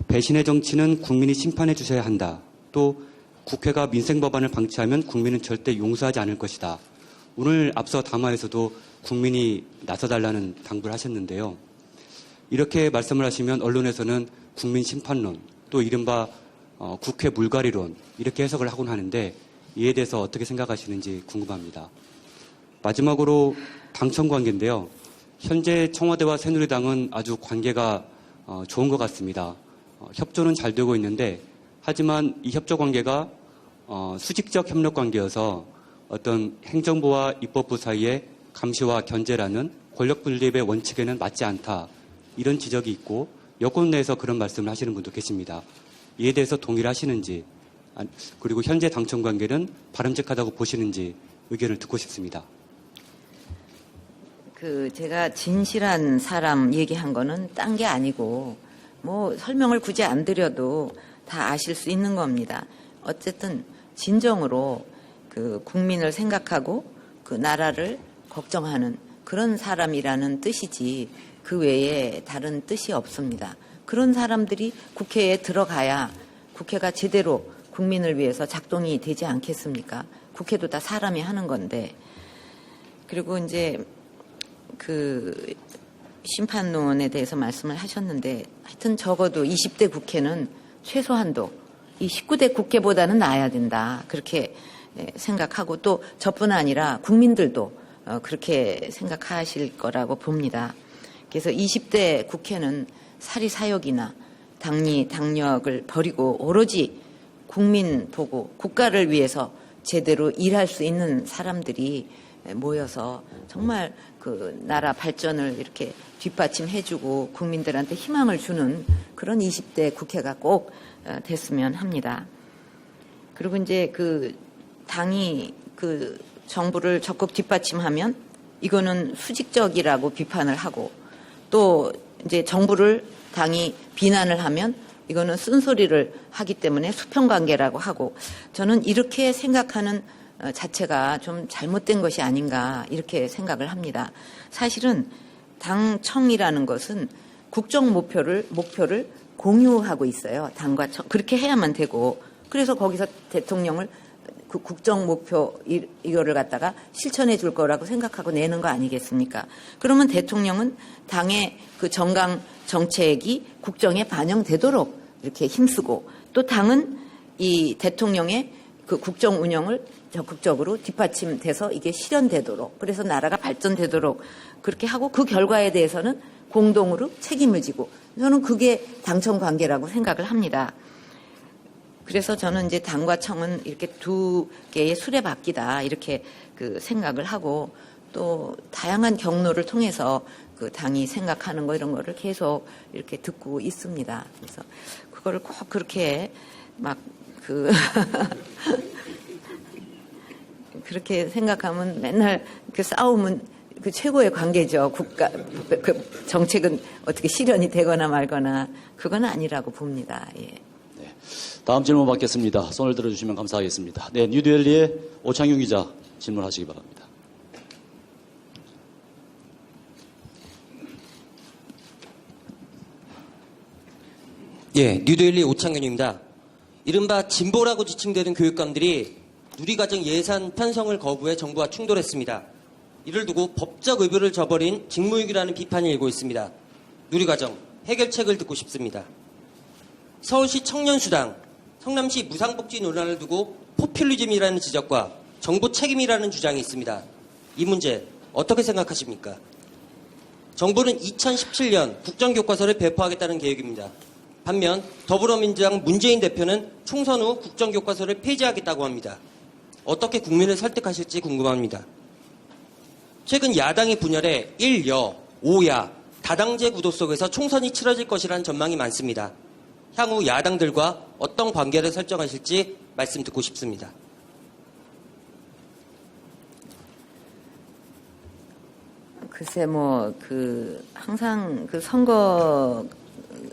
배신의 정치는 국민이 심판해 주셔야 한다. 또 국회가 민생 법안을 방치하면 국민은 절대 용서하지 않을 것이다. 오늘 앞서 담화에서도 국민이 나서달라는 당부를 하셨는데요. 이렇게 말씀을 하시면 언론에서는 국민 심판론, 또 이른바 국회 물갈이론 이렇게 해석을 하곤 하는데 이에 대해서 어떻게 생각하시는지 궁금합니다. 마지막으로 당청 관계인데요. 현재 청와대와 새누리당은 아주 관계가 좋은 것 같습니다. 협조는 잘 되고 있는데 하지만 이 협조 관계가 수직적 협력 관계여서 어떤 행정부와 입법부 사이에 감시와 견제라는 권력 분립의 원칙에는 맞지 않다. 이런 지적이 있고 여권 내에서 그런 말씀을 하시는 분도 계십니다. 이에 대해서 동의를 하시는지 그리고 현재 당청 관계는 바람직하다고 보시는지 의견을 듣고 싶습니다. 제가 진실한 사람 얘기한 거는 딴 게 아니고 뭐 설명을 굳이 안 드려도 다 아실 수 있는 겁니다. 어쨌든 진정으로 국민을 생각하고 그 나라를 걱정하는 그런 사람이라는 뜻이지 그 외에 다른 뜻이 없습니다. 그런 사람들이 국회에 들어가야 국회가 제대로 국민을 위해서 작동이 되지 않겠습니까? 국회도 다 사람이 하는 건데. 그리고 이제 심판론에 대해서 말씀을 하셨는데 하여튼 적어도 20대 국회는 최소한도 이 19대 국회보다는 나아야 된다. 그렇게 생각하고 또 저뿐 아니라 국민들도 그렇게 생각하실 거라고 봅니다. 그래서 20대 국회는 사리사욕이나 당력을 버리고 오로지 국민 보고 국가를 위해서 제대로 일할 수 있는 사람들이 모여서 정말 나라 발전을 이렇게 뒷받침해주고 국민들한테 희망을 주는 그런 20대 국회가 꼭 됐으면 합니다. 그리고 이제 당이 정부를 적극 뒷받침하면 이거는 수직적이라고 비판을 하고 또 이제 정부를 당이 비난을 하면 이거는 쓴소리를 하기 때문에 수평관계라고 하고 저는 이렇게 생각하는 자체가 좀 잘못된 것이 아닌가 이렇게 생각을 합니다. 사실은 당청이라는 것은 국정 목표를 공유하고 있어요. 당과 청. 그렇게 해야만 되고 그래서 거기서 대통령을 그 국정 목표 이거를 갖다가 실천해 줄 거라고 생각하고 내는 거 아니겠습니까? 그러면 대통령은 당의 그 정강 정책이 국정에 반영되도록 이렇게 힘쓰고 또 당은 이 대통령의 그 국정 운영을 적극적으로 뒷받침돼서 이게 실현되도록 그래서 나라가 발전되도록 그렇게 하고 그 결과에 대해서는 공동으로 책임을 지고 저는 그게 당청 관계라고 생각을 합니다. 그래서 저는 이제 당과 청은 이렇게 두 개의 수레바퀴다 이렇게 생각을 하고 또 다양한 경로를 통해서 당이 생각하는 거 이런 거를 계속 이렇게 듣고 있습니다. 그래서 그거를 꼭 그렇게 막 그렇게 생각하면 맨날 싸움은 최고의 관계죠. 국가 정책은 어떻게 실현이 되거나 말거나 그건 아니라고 봅니다. 예. 네. 다음 질문 받겠습니다. 손을 들어주시면 감사하겠습니다. 네, 뉴델리의 오창용 기자 질문하시기 바랍니다. 예, 뉴델리 오창현입니다. 이른바 진보라고 지칭되는 교육감들이 누리과정 예산 편성을 거부해 정부와 충돌했습니다. 이를 두고 법적 의무를 저버린 직무유기라는 비판이 일고 있습니다. 누리과정 해결책을 듣고 싶습니다. 서울시 청년수당, 성남시 무상복지 논란을 두고 포퓰리즘이라는 지적과 정부 책임이라는 주장이 있습니다. 이 문제 어떻게 생각하십니까? 정부는 2017년 국정교과서를 배포하겠다는 계획입니다. 반면 더불어민주당 문재인 대표는 총선 후 국정교과서를 폐지하겠다고 합니다. 어떻게 국민을 설득하실지 궁금합니다. 최근 야당이 분열해 1여, 5야, 다당제 구도 속에서 총선이 치러질 것이라는 전망이 많습니다. 향후 야당들과 어떤 관계를 설정하실지 말씀 듣고 싶습니다. 글쎄 항상 선거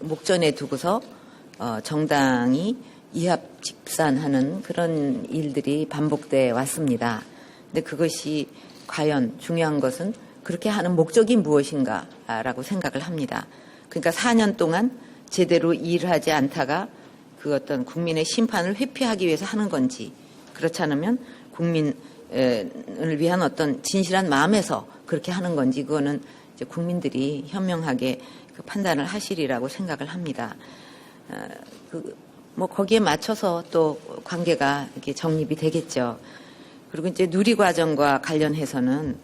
목전에 두고서 정당이 이합집산하는 그런 일들이 반복돼 왔습니다. 근데 그것이 과연 중요한 것은 그렇게 하는 목적이 무엇인가라고 생각을 합니다. 그러니까 4년 동안 제대로 일하지 않다가 그 어떤 국민의 심판을 회피하기 위해서 하는 건지 그렇지 않으면 국민을 위한 어떤 진실한 마음에서 그렇게 하는 건지 그거는 이제 국민들이 현명하게 판단을 하시리라고 생각을 합니다. 거기에 맞춰서 또 관계가 이렇게 정립이 되겠죠. 그리고 이제 누리과정과 관련해서는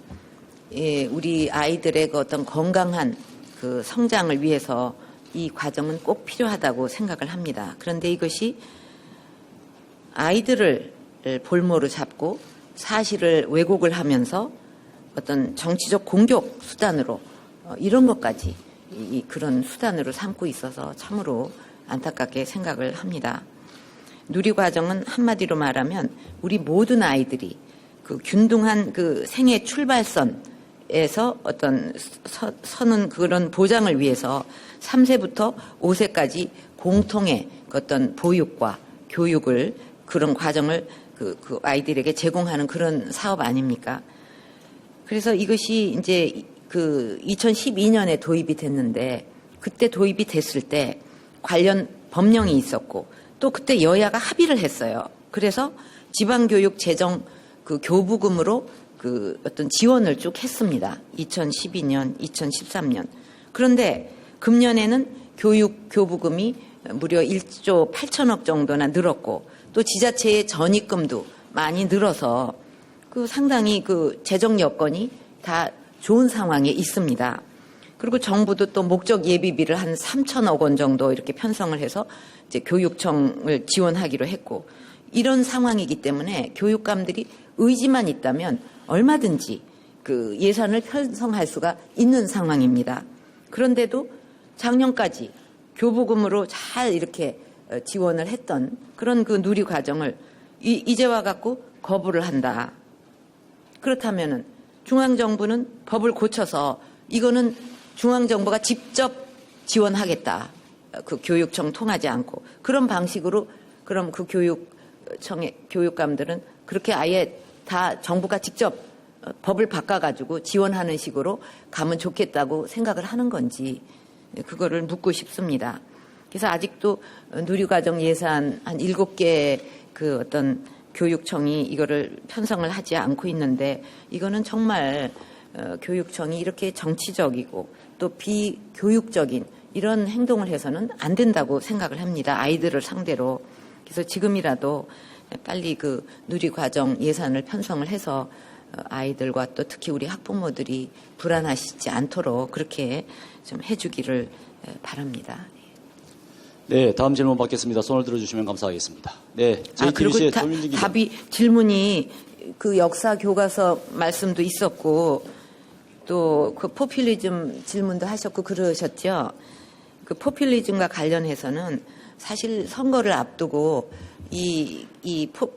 우리 아이들의 그 어떤 건강한 그 성장을 위해서 이 과정은 꼭 필요하다고 생각을 합니다. 그런데 이것이 아이들을 볼모로 잡고 사실을 왜곡을 하면서 어떤 정치적 공격 수단으로 이런 것까지 그런 수단으로 삼고 있어서 참으로 안타깝게 생각을 합니다. 누리과정은 한마디로 말하면 우리 모든 아이들이 그 균등한 그 생애 출발선에서 어떤 서는 그런 보장을 위해서 3세부터 5세까지 공통의 어떤 보육과 교육을 그런 과정을 그 아이들에게 제공하는 그런 사업 아닙니까? 그래서 이것이 이제 그 2012년에 도입이 됐는데 그때 도입이 됐을 때 관련 법령이 있었고 또 그때 여야가 합의를 했어요. 그래서 지방교육 재정 그 교부금으로 그 어떤 지원을 쭉 했습니다. 2012년, 2013년. 그런데 금년에는 교부금이 무려 1조 8천억 정도나 늘었고 또 지자체의 전입금도 많이 늘어서 그 상당히 그 재정 여건이 다 좋은 상황에 있습니다. 그리고 정부도 또 목적 예비비를 한 3천억 원 정도 이렇게 편성을 해서 이제 교육청을 지원하기로 했고 이런 상황이기 때문에 교육감들이 의지만 있다면 얼마든지 그 예산을 편성할 수가 있는 상황입니다. 그런데도 작년까지 교부금으로 잘 이렇게 지원을 했던 그런 그 누리 과정을 이제 와갖고 거부를 한다. 그렇다면은 중앙정부는 법을 고쳐서 이거는 중앙정부가 직접 지원하겠다. 그 교육청 통하지 않고 그런 방식으로 그럼 그 교육청의 교육감들은 그렇게 아예 다 정부가 직접 법을 바꿔가지고 지원하는 식으로 가면 좋겠다고 생각을 하는 건지 그거를 묻고 싶습니다. 그래서 아직도 누리과정 예산 한 7개 그 어떤 교육청이 이거를 편성을 하지 않고 있는데 이거는 정말 교육청이 이렇게 정치적이고 또 비교육적인 이런 행동을 해서는 안 된다고 생각을 합니다. 아이들을 상대로. 그래서 지금이라도 빨리 그 누리과정 예산을 편성을 해서 아이들과 또 특히 우리 학부모들이 불안하시지 않도록 그렇게 좀 해주기를 바랍니다. 네, 다음 질문 받겠습니다. 손을 들어주시면 감사하겠습니다. 네, 그리고 JTBC의 조민진 기자. 질문이 그 역사 교과서 말씀도 있었고 또 그 포퓰리즘 질문도 하셨고 그러셨죠. 그 포퓰리즘과 관련해서는 사실 선거를 앞두고 이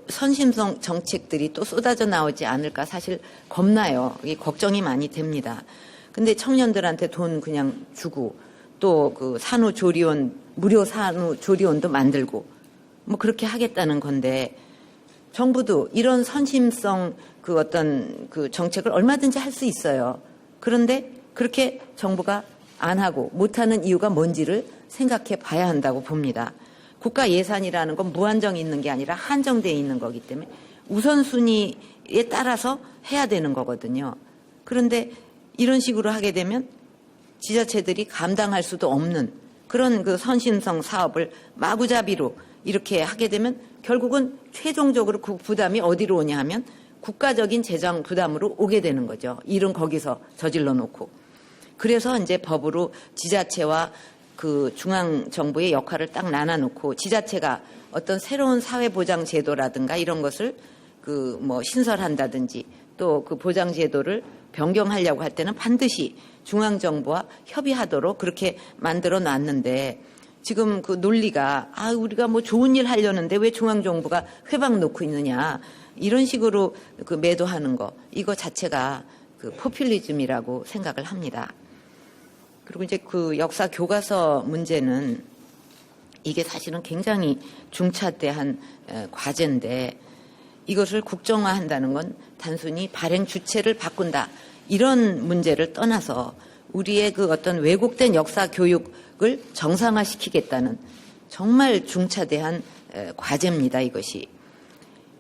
선심성 정책들이 또 쏟아져 나오지 않을까 사실 겁나요. 이게 걱정이 많이 됩니다. 근데 청년들한테 돈 그냥 주고 또 그 산후조리원 무료 산후조리원도 만들고 뭐 그렇게 하겠다는 건데 정부도 이런 선심성 그 어떤 그 정책을 얼마든지 할 수 있어요. 그런데 그렇게 정부가 안 하고 못하는 이유가 뭔지를 생각해 봐야 한다고 봅니다. 국가 예산이라는 건 무한정 있는 게 아니라 한정되어 있는 거기 때문에 우선순위에 따라서 해야 되는 거거든요. 그런데 이런 식으로 하게 되면 지자체들이 감당할 수도 없는 그런 그 선심성 사업을 마구잡이로 이렇게 하게 되면 결국은 최종적으로 그 부담이 어디로 오냐 하면 국가적인 재정 부담으로 오게 되는 거죠. 일은 거기서 저질러 놓고. 그래서 이제 법으로 지자체와 그 중앙정부의 역할을 딱 나눠놓고 지자체가 어떤 새로운 사회보장 제도라든가 이런 것을 그 뭐 신설한다든지 또 그 보장 제도를 변경하려고 할 때는 반드시 중앙정부와 협의하도록 그렇게 만들어 놨는데 지금 그 논리가 우리가 뭐 좋은 일 하려는데 왜 중앙정부가 회방 놓고 있느냐 이런 식으로 그 매도하는 거 이거 자체가 그 포퓰리즘이라고 생각을 합니다. 그리고 이제 그 역사 교과서 문제는 이게 사실은 굉장히 중차대한 과제인데 이것을 국정화한다는 건 단순히 발행 주체를 바꾼다 이런 문제를 떠나서 우리의 그 어떤 왜곡된 역사 교육을 정상화시키겠다는 정말 중차대한 과제입니다. 이것이.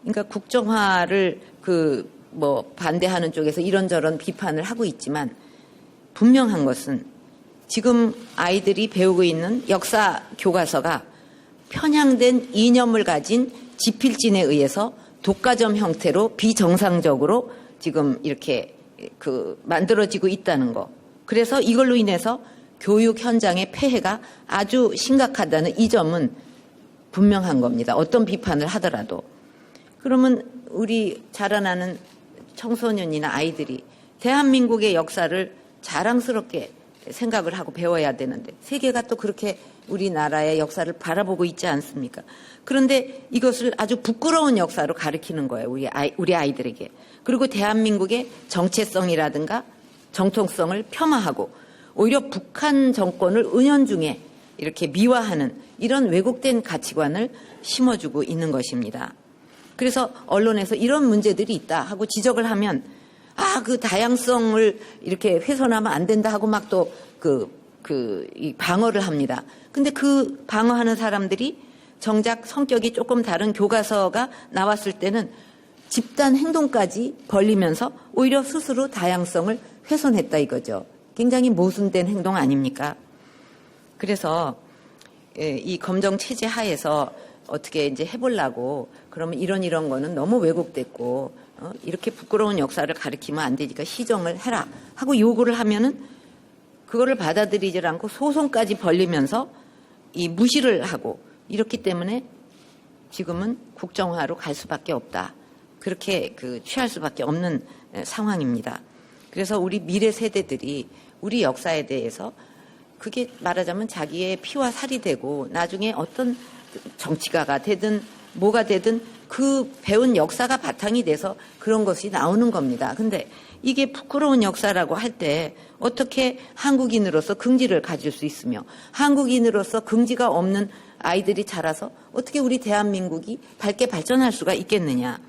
그러니까 국정화를 그 뭐 반대하는 쪽에서 이런저런 비판을 하고 있지만 분명한 것은 지금 아이들이 배우고 있는 역사 교과서가 편향된 이념을 가진 지필진에 의해서 독과점 형태로 비정상적으로 지금 이렇게 그 만들어지고 있다는 거. 그래서 이걸로 인해서 교육 현장의 폐해가 아주 심각하다는 이 점은 분명한 겁니다. 어떤 비판을 하더라도. 그러면 우리 자라나는 청소년이나 아이들이 대한민국의 역사를 자랑스럽게 생각을 하고 배워야 되는데 세계가 또 그렇게 우리나라의 역사를 바라보고 있지 않습니까? 그런데 이것을 아주 부끄러운 역사로 가르치는 거예요. 우리 아이들에게. 그리고 대한민국의 정체성이라든가 정통성을 폄하하고 오히려 북한 정권을 은연중에 이렇게 미화하는 이런 왜곡된 가치관을 심어주고 있는 것입니다. 그래서 언론에서 이런 문제들이 있다 하고 지적을 하면 그 다양성을 이렇게 훼손하면 안 된다 하고 막 또 이 방어를 합니다. 근데 그 방어하는 사람들이 정작 성격이 조금 다른 교과서가 나왔을 때는 집단 행동까지 벌리면서 오히려 스스로 다양성을 훼손했다 이거죠. 굉장히 모순된 행동 아닙니까? 그래서 이 검정 체제 하에서 어떻게 이제 해보려고 그러면 이런 거는 너무 왜곡됐고 이렇게 부끄러운 역사를 가리키면 안 되니까 시정을 해라 하고 요구를 하면은 그거를 받아들이질 않고 소송까지 벌리면서 이 무시를 하고 이렇기 때문에 지금은 국정화로 갈 수밖에 없다. 그렇게 취할 수밖에 없는 상황입니다. 그래서 우리 미래 세대들이 우리 역사에 대해서 그게 말하자면 자기의 피와 살이 되고 나중에 어떤 정치가가 되든 뭐가 되든 그 배운 역사가 바탕이 돼서 그런 것이 나오는 겁니다. 근데 이게 부끄러운 역사라고 할 때 어떻게 한국인으로서 긍지를 가질 수 있으며 한국인으로서 긍지가 없는 아이들이 자라서 어떻게 우리 대한민국이 밝게 발전할 수가 있겠느냐.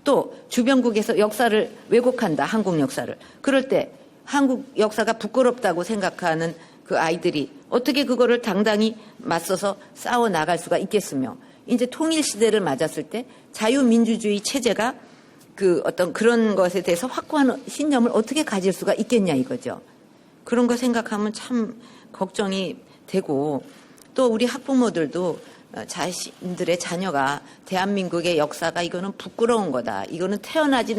또 주변국에서 역사를 왜곡한다. 한국 역사를. 그럴 때 한국 역사가 부끄럽다고 생각하는 그 아이들이 어떻게 그거를 당당히 맞서서 싸워 나갈 수가 있겠으며 이제 통일 시대를 맞았을 때 자유민주주의 체제가 어떤 그런 것에 대해서 확고한 신념을 어떻게 가질 수가 있겠냐 이거죠. 그런 거 생각하면 참 걱정이 되고 또 우리 학부모들도 자신들의 자녀가 대한민국의 역사가 이거는 부끄러운 거다. 이거는 태어나지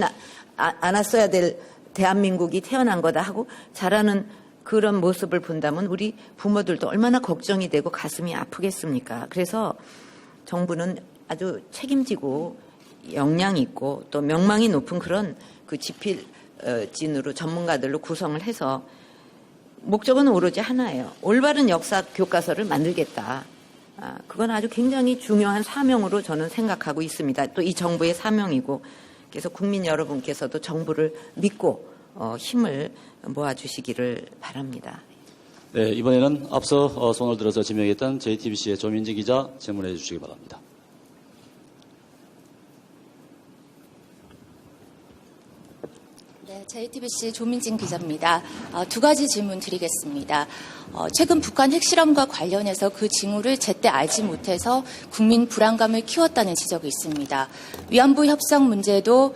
않았어야 될 대한민국이 태어난 거다 하고 자라는 그런 모습을 본다면 우리 부모들도 얼마나 걱정이 되고 가슴이 아프겠습니까? 그래서 정부는 아주 책임지고 역량 있고 또 명망이 높은 그런 지필진으로 전문가들로 구성을 해서 목적은 오로지 하나예요. 올바른 역사 교과서를 만들겠다. 그건 아주 굉장히 중요한 사명으로 저는 생각하고 있습니다. 또 이 정부의 사명이고 그래서 국민 여러분께서도 정부를 믿고 힘을 모아주시기를 바랍니다. 네, 이번에는 앞서 손을 들어서 지명했던 JTBC의 조민지 기자 질문해 주시기 바랍니다. 네, JTBC 조민진 기자입니다. 두 가지 질문 드리겠습니다. 최근 북한 핵실험과 관련해서 그 징후를 제때 알지 못해서 국민 불안감을 키웠다는 지적이 있습니다. 위안부 협상 문제도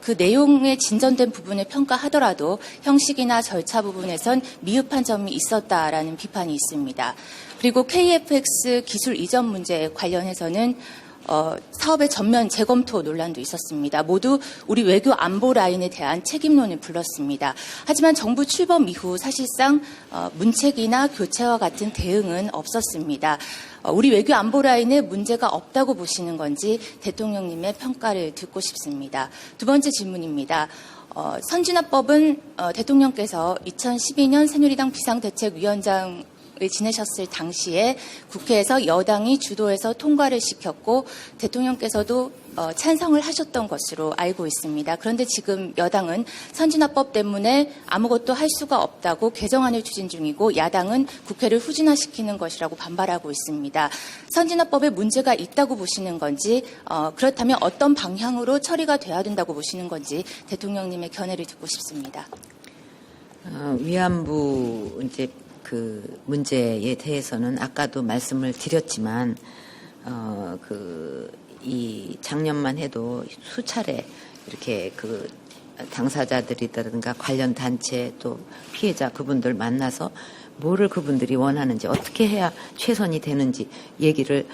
그 내용의 진전된 부분을 평가하더라도 형식이나 절차 부분에선 미흡한 점이 있었다라는 비판이 있습니다. 그리고 KF-X 기술 이전 문제에 관련해서는 사업의 전면 재검토 논란도 있었습니다. 모두 우리 외교 안보 라인에 대한 책임론을 불렀습니다. 하지만 정부 출범 이후 사실상 문책이나 교체와 같은 대응은 없었습니다. 우리 외교 안보 라인에 문제가 없다고 보시는 건지 대통령님의 평가를 듣고 싶습니다. 두 번째 질문입니다. 선진화법은 대통령께서 2012년 새누리당 비상대책위원장 지내셨을 당시에 국회에서 여당이 주도해서 통과를 시켰고 대통령께서도 찬성을 하셨던 것으로 알고 있습니다. 그런데 지금 여당은 선진화법 때문에 아무것도 할 수가 없다고 개정안을 추진 중이고 야당은 국회를 후진화시키는 것이라고 반발하고 있습니다. 선진화법에 문제가 있다고 보시는 건지 그렇다면 어떤 방향으로 처리가 돼야 된다고 보시는 건지 대통령님의 견해를 듣고 싶습니다. 위안부 이제 그 문제에 대해서는 아까도 말씀을 드렸지만 이 작년만 해도 수차례 이렇게 그 당사자들이라든가 관련 단체 또 피해자 그분들 만나서 뭐를 그분들이 원하는지 어떻게 해야 최선이 되는지 얘기를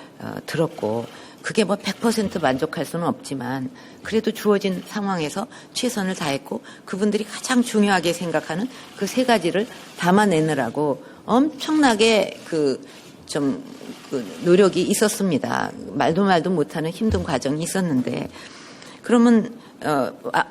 들었고 그게 뭐 100% 만족할 수는 없지만 그래도 주어진 상황에서 최선을 다했고 그분들이 가장 중요하게 생각하는 그 세 가지를 담아내느라고 엄청나게 노력이 있었습니다. 말도 못하는 힘든 과정이 있었는데 그러면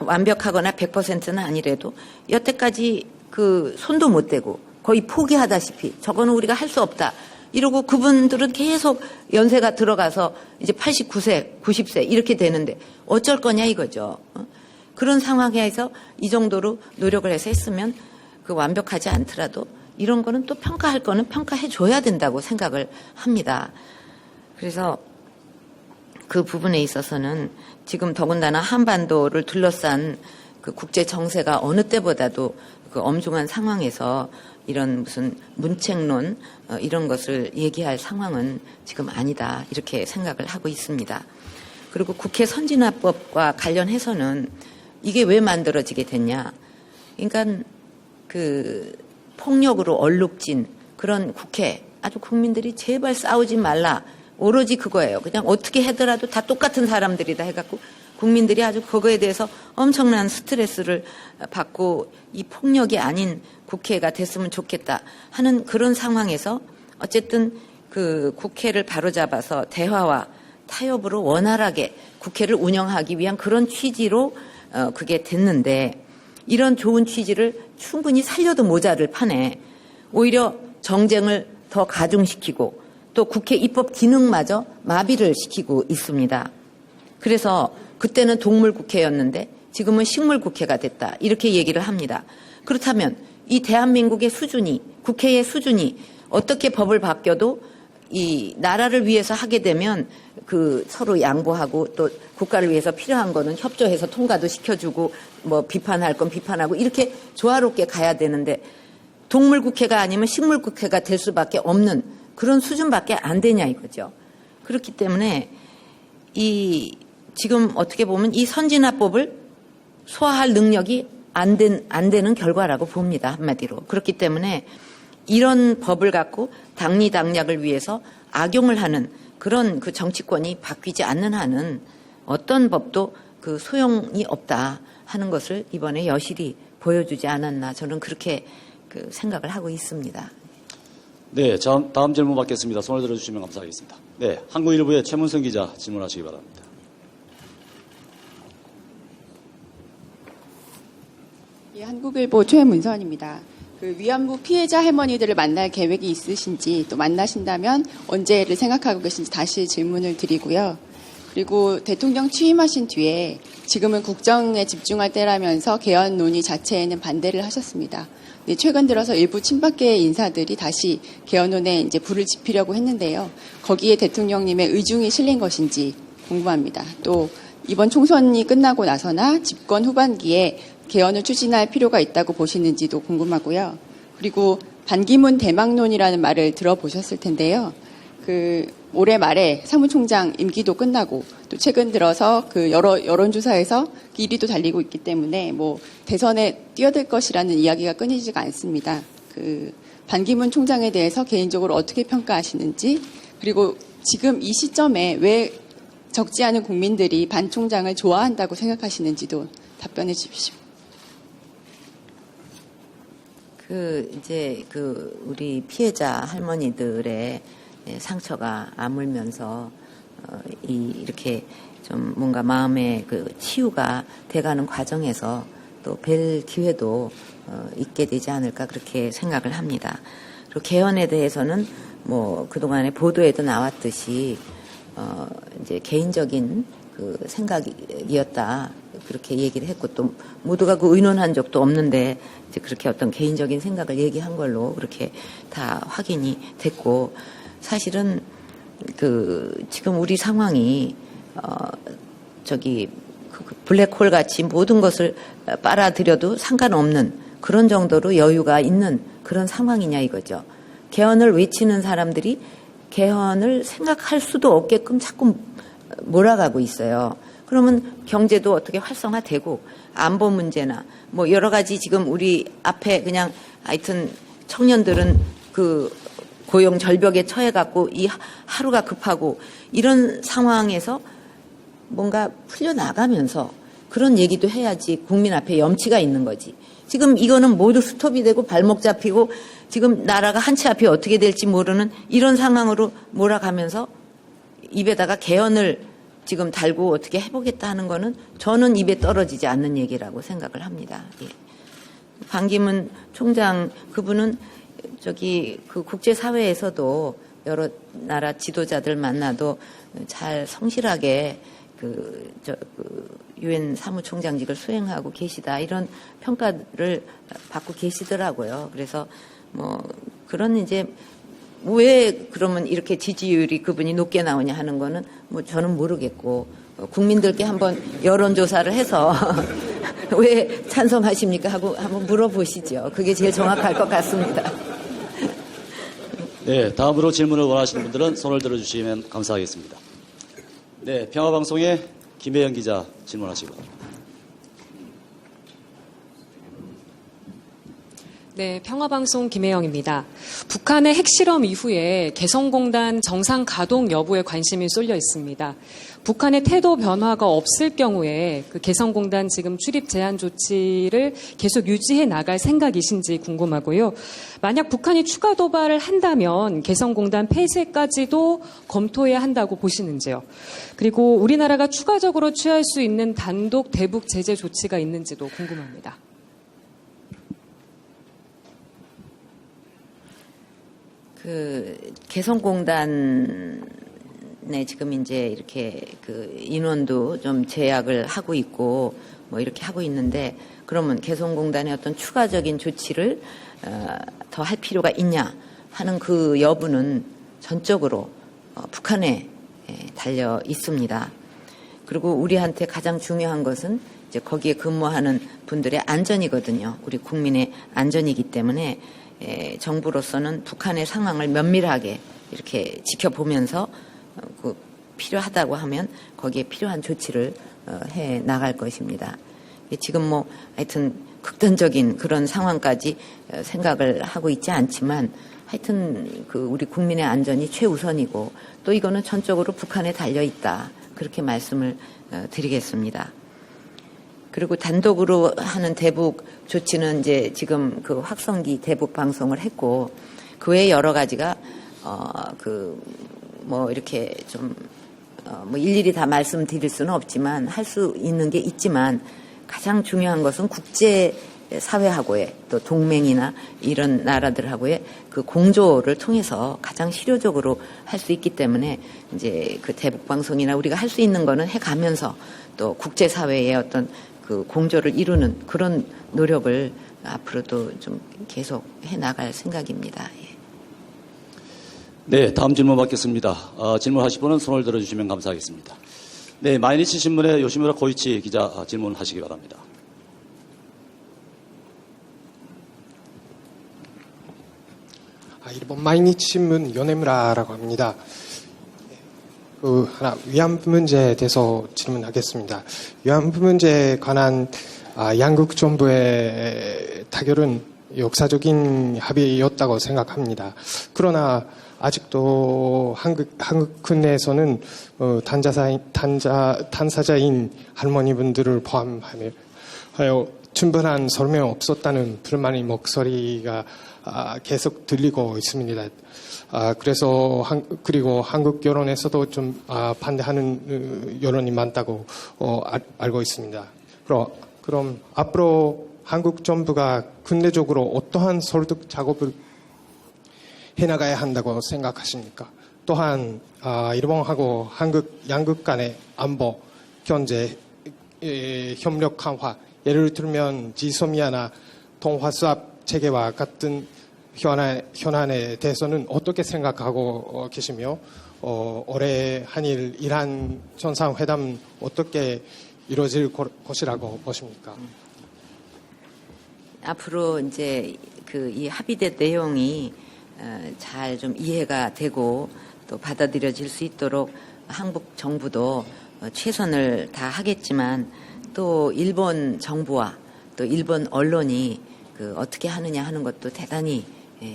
완벽하거나 100%는 아니래도 여태까지 그 손도 못 대고 거의 포기하다시피 저거는 우리가 할 수 없다. 이러고 그분들은 계속 연세가 들어가서 이제 89세, 90세 이렇게 되는데 어쩔 거냐 이거죠. 그런 상황에서 이 정도로 노력을 해서 했으면 그 완벽하지 않더라도 이런 거는 또 평가할 거는 평가해 줘야 된다고 생각을 합니다. 그래서 그 부분에 있어서는 지금 더군다나 한반도를 둘러싼 그 국제 정세가 어느 때보다도 그 엄중한 상황에서 이런 무슨 문책론 이런 것을 얘기할 상황은 지금 아니다 이렇게 생각을 하고 있습니다. 그리고 국회 선진화법과 관련해서는 이게 왜 만들어지게 됐냐? 그러니까 그 폭력으로 얼룩진 그런 국회 아주 국민들이 제발 싸우지 말라 오로지 그거예요. 그냥 어떻게 하더라도 다 똑같은 사람들이다 해갖고 국민들이 아주 그거에 대해서 엄청난 스트레스를 받고 이 폭력이 아닌 국회가 됐으면 좋겠다 하는 그런 상황에서 어쨌든 그 국회를 바로잡아서 대화와 타협으로 원활하게 국회를 운영하기 위한 그런 취지로 그게 됐는데 이런 좋은 취지를 충분히 살려도 모자를 판에 오히려 정쟁을 더 가중시키고 또 국회 입법 기능마저 마비를 시키고 있습니다. 그래서 그때는 동물국회였는데 지금은 식물국회가 됐다. 이렇게 얘기를 합니다. 그렇다면 이 대한민국의 수준이 국회의 수준이 어떻게 법을 바뀌어도 이 나라를 위해서 하게 되면 그 서로 양보하고 또 국가를 위해서 필요한 거는 협조해서 통과도 시켜주고 뭐 비판할 건 비판하고 이렇게 조화롭게 가야 되는데 동물국회가 아니면 식물국회가 될 수밖에 없는 그런 수준밖에 안 되냐 이거죠. 그렇기 때문에 이 지금 어떻게 보면 이 선진화법을 소화할 능력이 안 되는 결과라고 봅니다. 한마디로. 그렇기 때문에 이런 법을 갖고 당리당략을 위해서 악용을 하는 그런 그 정치권이 바뀌지 않는 한은 어떤 법도 그 소용이 없다 하는 것을 이번에 여실히 보여주지 않았나 저는 그렇게 그 생각을 하고 있습니다. 네, 다음 질문 받겠습니다. 손을 들어주시면 감사하겠습니다. 네, 한국일보의 최문성 기자 질문하시기 바랍니다. 예, 한국일보 최문선입니다. 그 위안부 피해자 할머니들을 만날 계획이 있으신지 또 만나신다면 언제를 생각하고 계신지 다시 질문을 드리고요. 그리고 대통령 취임하신 뒤에 지금은 국정에 집중할 때라면서 개헌 논의 자체에는 반대를 하셨습니다. 네, 최근 들어서 일부 친박계 인사들이 다시 개헌론에 이제 불을 지피려고 했는데요. 거기에 대통령님의 의중이 실린 것인지 궁금합니다. 또 이번 총선이 끝나고 나서나 집권 후반기에 개헌을 추진할 필요가 있다고 보시는지도 궁금하고요. 그리고 반기문 대망론이라는 말을 들어보셨을 텐데요. 그 올해 말에 사무총장 임기도 끝나고 또 최근 들어서 그 여러 여론조사에서 1위도 달리고 있기 때문에 뭐 대선에 뛰어들 것이라는 이야기가 끊이지가 않습니다. 그 반기문 총장에 대해서 개인적으로 어떻게 평가하시는지 그리고 지금 이 시점에 왜 적지 않은 국민들이 반 총장을 좋아한다고 생각하시는지도 답변해 주십시오. 이제 우리 피해자 할머니들의 상처가 아물면서 이렇게 좀 뭔가 마음의 그 치유가 돼가는 과정에서 또 뵐 기회도 있게 되지 않을까 그렇게 생각을 합니다. 그리고 개헌에 대해서는 뭐 그동안에 보도에도 나왔듯이 이제 개인적인 그 생각이었다 그렇게 얘기를 했고 또 모두가 그 의논한 적도 없는데 이제 그렇게 어떤 개인적인 생각을 얘기한 걸로 그렇게 다 확인이 됐고 사실은 지금 우리 상황이 블랙홀 같이 모든 것을 빨아들여도 상관없는 그런 정도로 여유가 있는 그런 상황이냐 이거죠. 개헌을 외치는 사람들이 개헌을 생각할 수도 없게끔 자꾸 몰아가고 있어요. 그러면 경제도 어떻게 활성화되고 안보 문제나 뭐 여러 가지 지금 우리 앞에 그냥 하여튼 청년들은 그 고용 절벽에 처해갖고 이 하루가 급하고 이런 상황에서 뭔가 풀려나가면서 그런 얘기도 해야지 국민 앞에 염치가 있는 거지. 지금 이거는 모두 스톱이 되고 발목 잡히고 지금 나라가 한 치 앞이 어떻게 될지 모르는 이런 상황으로 몰아가면서 입에다가 개헌을 지금 달고 어떻게 해보겠다 하는 거는 저는 입에 떨어지지 않는 얘기라고 생각을 합니다. 예. 반기문 총장 그분은 그 국제사회에서도 여러 나라 지도자들 만나도 잘 성실하게 유엔 사무총장직을 수행하고 계시다 이런 평가를 받고 계시더라고요. 그래서 그런 이제 왜 그러면 이렇게 지지율이 그분이 높게 나오냐 하는 거는 저는 모르겠고 국민들께 한번 여론조사를 해서 왜 찬성하십니까 하고 한번 물어보시죠. 그게 제일 정확할 것 같습니다. 네, 다음으로 질문을 원하시는 분들은 손을 들어주시면 감사하겠습니다. 네, 평화방송의 김혜영 기자 질문하시기 바랍니다. 네, 평화방송 김혜영입니다. 북한의 핵실험 이후에 개성공단 정상 가동 여부에 관심이 쏠려 있습니다. 북한의 태도 변화가 없을 경우에 그 개성공단 지금 출입 제한 조치를 계속 유지해 나갈 생각이신지 궁금하고요. 만약 북한이 추가 도발을 한다면 개성공단 폐쇄까지도 검토해야 한다고 보시는지요. 그리고 우리나라가 추가적으로 취할 수 있는 단독 대북 제재 조치가 있는지도 궁금합니다. 개성공단에 지금 이제 이렇게 인원도 좀 제약을 하고 있고 이렇게 하고 있는데 그러면 개성공단의 어떤 추가적인 조치를 더 할 필요가 있냐 하는 그 여부는 전적으로 북한에 달려 있습니다. 그리고 우리한테 가장 중요한 것은 이제 거기에 근무하는 분들의 안전이거든요. 우리 국민의 안전이기 때문에 정부로서는 북한의 상황을 면밀하게 이렇게 지켜보면서 필요하다고 하면 거기에 필요한 조치를 해 나갈 것입니다. 지금 하여튼 극단적인 그런 상황까지 생각을 하고 있지 않지만 하여튼 우리 국민의 안전이 최우선이고 또 이거는 전적으로 북한에 달려 있다. 그렇게 말씀을 드리겠습니다. 그리고 단독으로 하는 대북 조치는 이제 지금 확성기 대북 방송을 했고 그 외에 여러 가지가 이렇게 좀 일일이 다 말씀드릴 수는 없지만 할 수 있는 게 있지만 가장 중요한 것은 국제 사회하고의 또 동맹이나 이런 나라들하고의 그 공조를 통해서 가장 실효적으로 할 수 있기 때문에 이제 대북 방송이나 우리가 할 수 있는 거는 해가면서 또 국제 사회의 어떤 공조를 이루는 그런 노력을 앞으로도 좀 계속 해 나갈 생각입니다. 예. 네, 다음 질문 받겠습니다. 질문하실 분은 손을 들어주시면 감사하겠습니다. 네, 마이니치 신문의 요시무라 고이치 기자 질문하시기 바랍니다. 일본 마이니치 신문 요네무라라고 합니다. 위안부 문제에 대해서 질문하겠습니다. 위안부 문제에 관한 양국 정부의 타결은 역사적인 합의였다고 생각합니다. 그러나 아직도 한국 내에서는 당사자인 할머니분들을 포함하여 충분한 설명 없었다는 불만의 목소리가 계속 들리고 있습니다. 그래서 그리고 한국 여론에서도 좀 반대하는 여론이 많다고 알고 있습니다. 그럼 앞으로 한국 정부가 군대적으로 어떠한 설득 작업을 해나가야 한다고 생각하십니까? 또한 일본하고 한국 양국 간의 안보, 경제, 협력 강화, 예를 들면 지소미아나 동화수합 체계와 같은 현안에 대해서는 어떻게 생각하고 계시며 올해 한일 이란 정상회담 어떻게 이루어질 것이라고 보십니까? 앞으로 이제 이 합의된 내용이 잘 좀 이해가 되고 또 받아들여질 수 있도록 한국 정부도 최선을 다하겠지만 또 일본 정부와 또 일본 언론이 어떻게 하느냐 하는 것도 대단히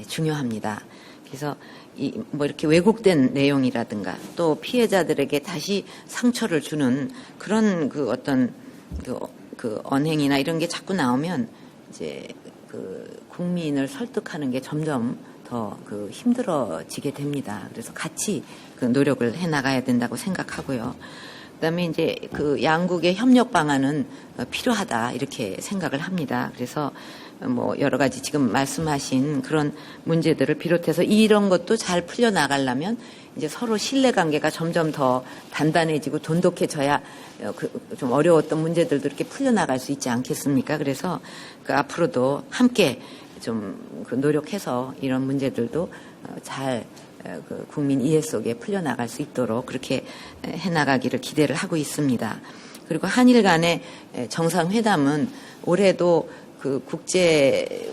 중요합니다. 그래서 이렇게 왜곡된 내용이라든가 또 피해자들에게 다시 상처를 주는 그런 어떤 언행이나 이런 게 자꾸 나오면 이제 국민을 설득하는 게 점점 더 힘들어지게 됩니다. 그래서 같이 노력을 해 나가야 된다고 생각하고요. 그다음에 이제 그 양국의 협력 방안은 필요하다 이렇게 생각을 합니다. 그래서 뭐 여러 가지 지금 말씀하신 그런 문제들을 비롯해서 이런 것도 잘 풀려 나가려면 이제 서로 신뢰 관계가 점점 더 단단해지고 돈독해져야 좀 어려웠던 문제들도 이렇게 풀려 나갈 수 있지 않겠습니까? 그래서 그 앞으로도 함께 좀 그 노력해서 이런 문제들도 잘 그 국민 이해 속에 풀려 나갈 수 있도록 그렇게 해나가기를 기대를 하고 있습니다. 그리고 한일 간의 정상회담은 올해도 그 국제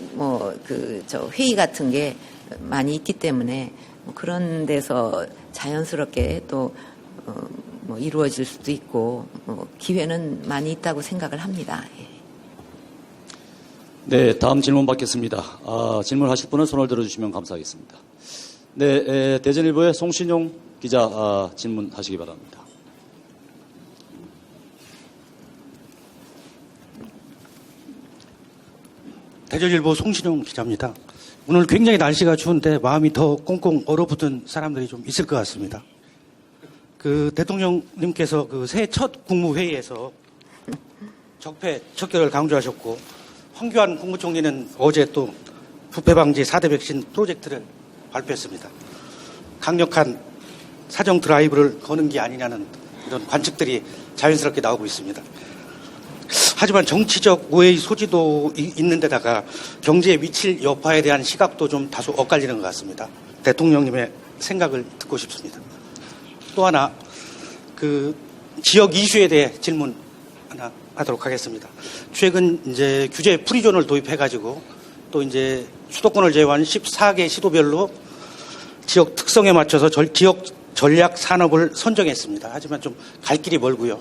회의 같은 게 많이 있기 때문에 뭐 그런 데서 자연스럽게 또 이루어질 수도 있고 기회는 많이 있다고 생각을 합니다. 예. 네, 다음 질문 받겠습니다. 질문하실 분은 손을 들어주시면 감사하겠습니다. 네, 대전일보의 송신용 기자 질문하시기 바랍니다. 대전일보 송신용 기자입니다. 오늘 굉장히 날씨가 추운데 마음이 더 꽁꽁 얼어붙은 사람들이 좀 있을 것 같습니다. 그 대통령님께서 그 새해 첫 국무회의에서 적폐 척결을 강조하셨고 황교안 국무총리는 어제 또 부패 방지 4대 백신 프로젝트를 발표했습니다. 강력한 사정 드라이브를 거는 게 아니냐는 이런 관측들이 자연스럽게 나오고 있습니다. 하지만 정치적 오해의 소지도 있는 데다가 경제에 미칠 여파에 대한 시각도 좀 다소 엇갈리는 것 같습니다. 대통령님의 생각을 듣고 싶습니다. 또 하나, 그 지역 이슈에 대해 질문 하나 하도록 하겠습니다. 최근 이제 규제 프리존을 도입해가지고 또 이제 수도권을 제외한 14개 시도별로 지역 특성에 맞춰서 지역 전략 산업을 선정했습니다. 하지만 좀 갈 길이 멀고요.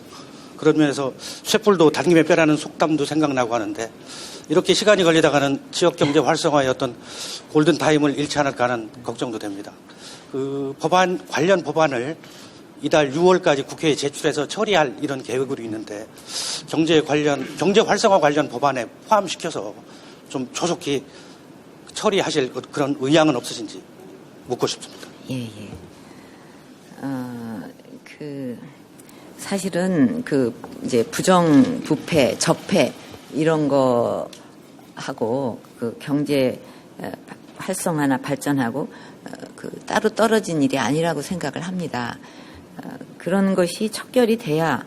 그런 면에서 쇠뿔도 당김에 빼라는 속담도 생각나고 하는데 이렇게 시간이 걸리다가는 지역 경제 활성화의 어떤 골든 타임을 잃지 않을까 하는 걱정도 됩니다. 그 관련 법안을 이달 6월까지 국회에 제출해서 처리할 이런 계획으로 있는데 경제 활성화 관련 법안에 포함시켜서 좀 조속히 처리하실 그런 의향은 없으신지 묻고 싶습니다. 예. 사실은 이제 부정 부패, 적폐 이런 거 하고 그 경제 활성화나 발전하고 따로 떨어진 일이 아니라고 생각을 합니다. 그런 것이 척결이 돼야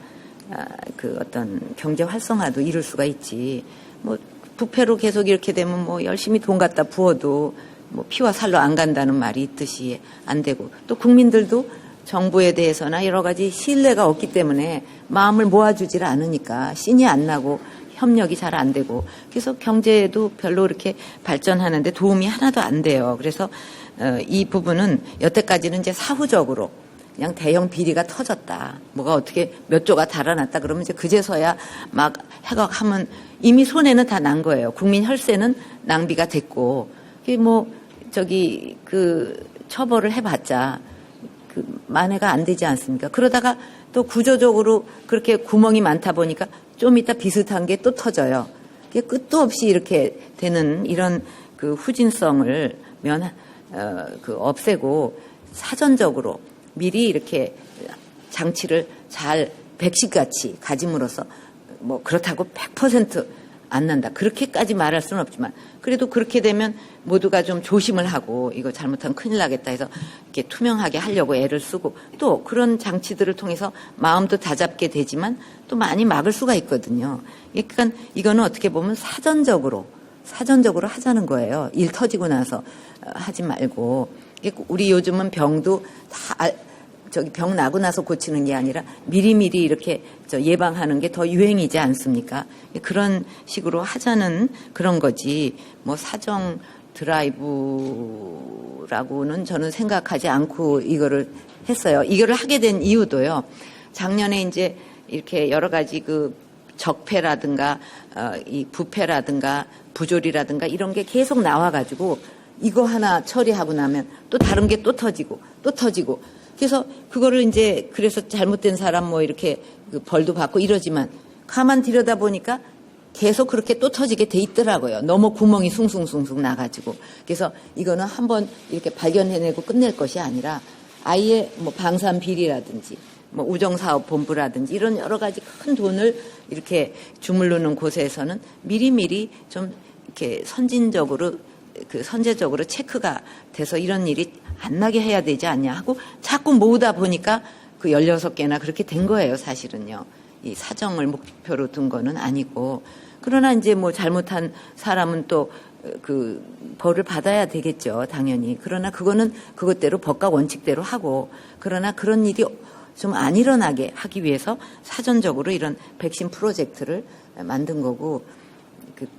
그 어떤 경제 활성화도 이룰 수가 있지. 뭐 부패로 계속 이렇게 되면 뭐 열심히 돈 갖다 부어도 뭐 피와 살로 안 간다는 말이 있듯이 안 되고 또 국민들도 정부에 대해서나 여러 가지 신뢰가 없기 때문에 마음을 모아주질 않으니까 신이 안 나고 협력이 잘 안 되고 그래서 경제도 별로 이렇게 발전하는데 도움이 하나도 안 돼요. 그래서 이 부분은 여태까지는 이제 사후적으로 그냥 대형 비리가 터졌다. 뭐가 어떻게 몇 조가 달아났다. 그러면 이제 그제서야 막 해각하면 이미 손해는 다 난 거예요. 국민 혈세는 낭비가 됐고 처벌을 해봤자 만회가 안 되지 않습니까? 그러다가 또 구조적으로 그렇게 구멍이 많다 보니까 좀 이따 비슷한 게 또 터져요. 끝도 없이 이렇게 되는 이런 그 후진성을 없애고 사전적으로 미리 이렇게 장치를 잘 백식같이 가짐으로써 뭐 그렇다고 100% 안 난다. 그렇게까지 말할 수는 없지만 그래도 그렇게 되면 모두가 좀 조심을 하고 이거 잘못하면 큰일 나겠다 해서 이렇게 투명하게 하려고 애를 쓰고 또 그런 장치들을 통해서 마음도 다잡게 되지만 또 많이 막을 수가 있거든요. 그러니까 이거는 어떻게 보면 사전적으로 하자는 거예요. 일 터지고 나서 하지 말고 우리 요즘은 병도 다 병 나고 나서 고치는 게 아니라 미리미리 이렇게 예방하는 게 더 유행이지 않습니까? 그런 식으로 하자는 그런 거지, 뭐 사정 드라이브라고는 저는 생각하지 않고 이거를 했어요. 이거를 하게 된 이유도요. 작년에 이제 이렇게 여러 가지 그 적폐라든가, 이 부패라든가, 부조리라든가 이런 게 계속 나와가지고 이거 하나 처리하고 나면 또 다른 게 또 터지고 또 터지고 그래서 그거를 이제 그래서 잘못된 사람 뭐 이렇게 벌도 받고 이러지만 가만 들여다 보니까 계속 그렇게 또 터지게 돼 있더라고요. 너무 구멍이 숭숭숭숭 나가지고. 그래서 이거는 한번 이렇게 발견해내고 끝낼 것이 아니라 아예 뭐 방산 비리라든지 뭐 우정사업본부라든지 이런 여러 가지 큰 돈을 이렇게 주물르는 곳에서는 미리미리 좀 이렇게 선제적으로 체크가 돼서 이런 일이 안 나게 해야 되지 않냐 하고 자꾸 모으다 보니까 그 16개나 그렇게 된 거예요, 사실은요. 이 사정을 목표로 둔 거는 아니고. 그러나 이제 뭐 잘못한 사람은 또 그 벌을 받아야 되겠죠, 당연히. 그러나 그거는 그것대로 법과 원칙대로 하고, 그러나 그런 일이 좀 안 일어나게 하기 위해서 사전적으로 이런 백신 프로젝트를 만든 거고,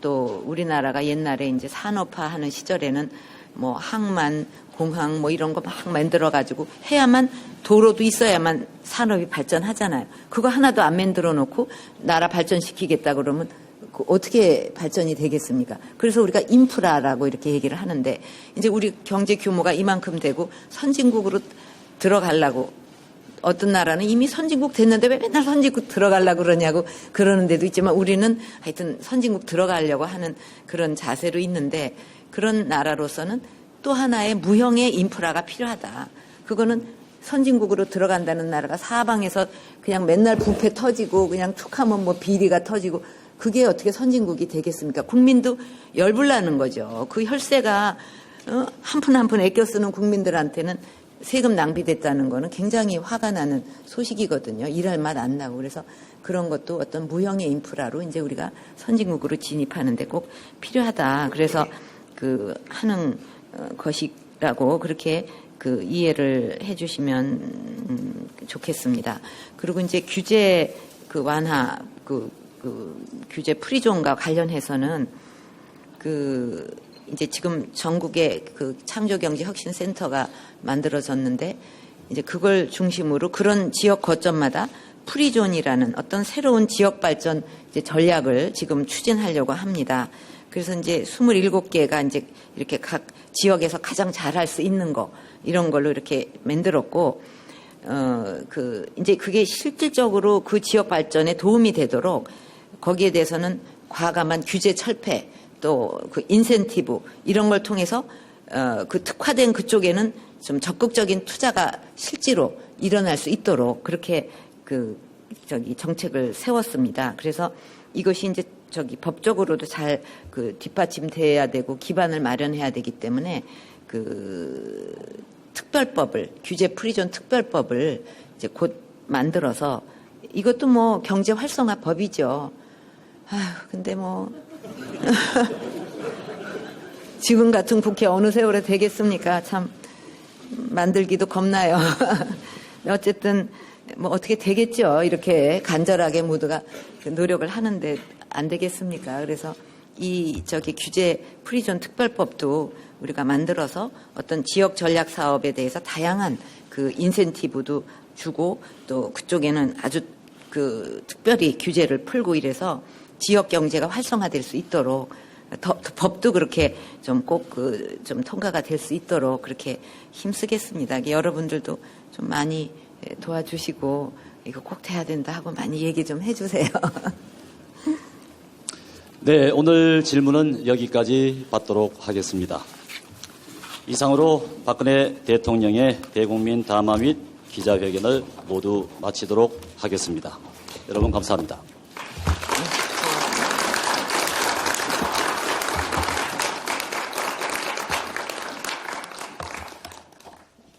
또 우리나라가 옛날에 이제 산업화하는 시절에는 뭐 항만, 공항 뭐 이런 거 막 만들어 가지고 해야만 도로도 있어야만 산업이 발전하잖아요. 그거 하나도 안 만들어 놓고 나라 발전시키겠다 그러면 어떻게 발전이 되겠습니까? 그래서 우리가 인프라라고 이렇게 얘기를 하는데 이제 우리 경제 규모가 이만큼 되고 선진국으로 들어가려고 어떤 나라는 이미 선진국 됐는데 왜 맨날 선진국 들어가려고 그러냐고 그러는 데도 있지만 우리는 하여튼 선진국 들어가려고 하는 그런 자세로 있는데 그런 나라로서는 또 하나의 무형의 인프라가 필요하다. 그거는 선진국으로 들어간다는 나라가 사방에서 그냥 맨날 부패 터지고 그냥 툭하면 뭐 비리가 터지고 그게 어떻게 선진국이 되겠습니까? 국민도 열불나는 거죠. 그 혈세가 한 푼 한 푼 아껴 쓰는 국민들한테는 세금 낭비됐다는 거는 굉장히 화가 나는 소식이거든요. 일할 맛 안 나고. 그래서 그런 것도 어떤 무형의 인프라로 이제 우리가 선진국으로 진입하는데 꼭 필요하다. 그래서 그 하는 것이라고 그렇게 그 이해를 해 주시면 좋겠습니다. 그리고 이제 규제 그 완화 그 규제 프리존과 관련해서는 이제 지금 전국에 그 창조경제혁신센터가 만들어졌는데 이제 그걸 중심으로 그런 지역 거점마다 프리존이라는 어떤 새로운 지역 발전 이제 전략을 지금 추진하려고 합니다. 그래서 이제 27개가 이제 이렇게 각 지역에서 가장 잘할 수 있는 거 이런 걸로 이렇게 만들었고 이제 그게 실질적으로 그 지역 발전에 도움이 되도록 거기에 대해서는 과감한 규제 철폐 또 그 인센티브 이런 걸 통해서 그 특화된 그쪽에는 좀 적극적인 투자가 실제로 일어날 수 있도록 그렇게 정책을 세웠습니다. 그래서 이것이 이제 법적으로도 잘 그 뒷받침돼야 되고 기반을 마련해야 되기 때문에 그 특별법을 규제 프리존 특별법을 이제 곧 만들어서 이것도 뭐 경제 활성화 법이죠. 근데 뭐 지금 같은 국회 어느 세월에 되겠습니까? 참 만들기도 겁나요. 어쨌든 뭐 어떻게 되겠죠. 이렇게 간절하게 모두가 노력을 하는데 안 되겠습니까? 그래서 이 규제 프리존 특별법도 우리가 만들어서 어떤 지역 전략 사업에 대해서 다양한 그 인센티브도 주고 또 그쪽에는 아주 그 특별히 규제를 풀고 이래서 지역 경제가 활성화될 수 있도록 법도 그렇게 좀 꼭 좀 통과가 될 수 있도록 그렇게 힘쓰겠습니다. 여러분들도 좀 많이 도와주시고 이거 꼭 돼야 된다 하고 많이 얘기 좀 해주세요. 네, 오늘 질문은 여기까지 받도록 하겠습니다. 이상으로 박근혜 대통령의 대국민 담화 및 기자회견을 모두 마치도록 하겠습니다. 여러분 감사합니다.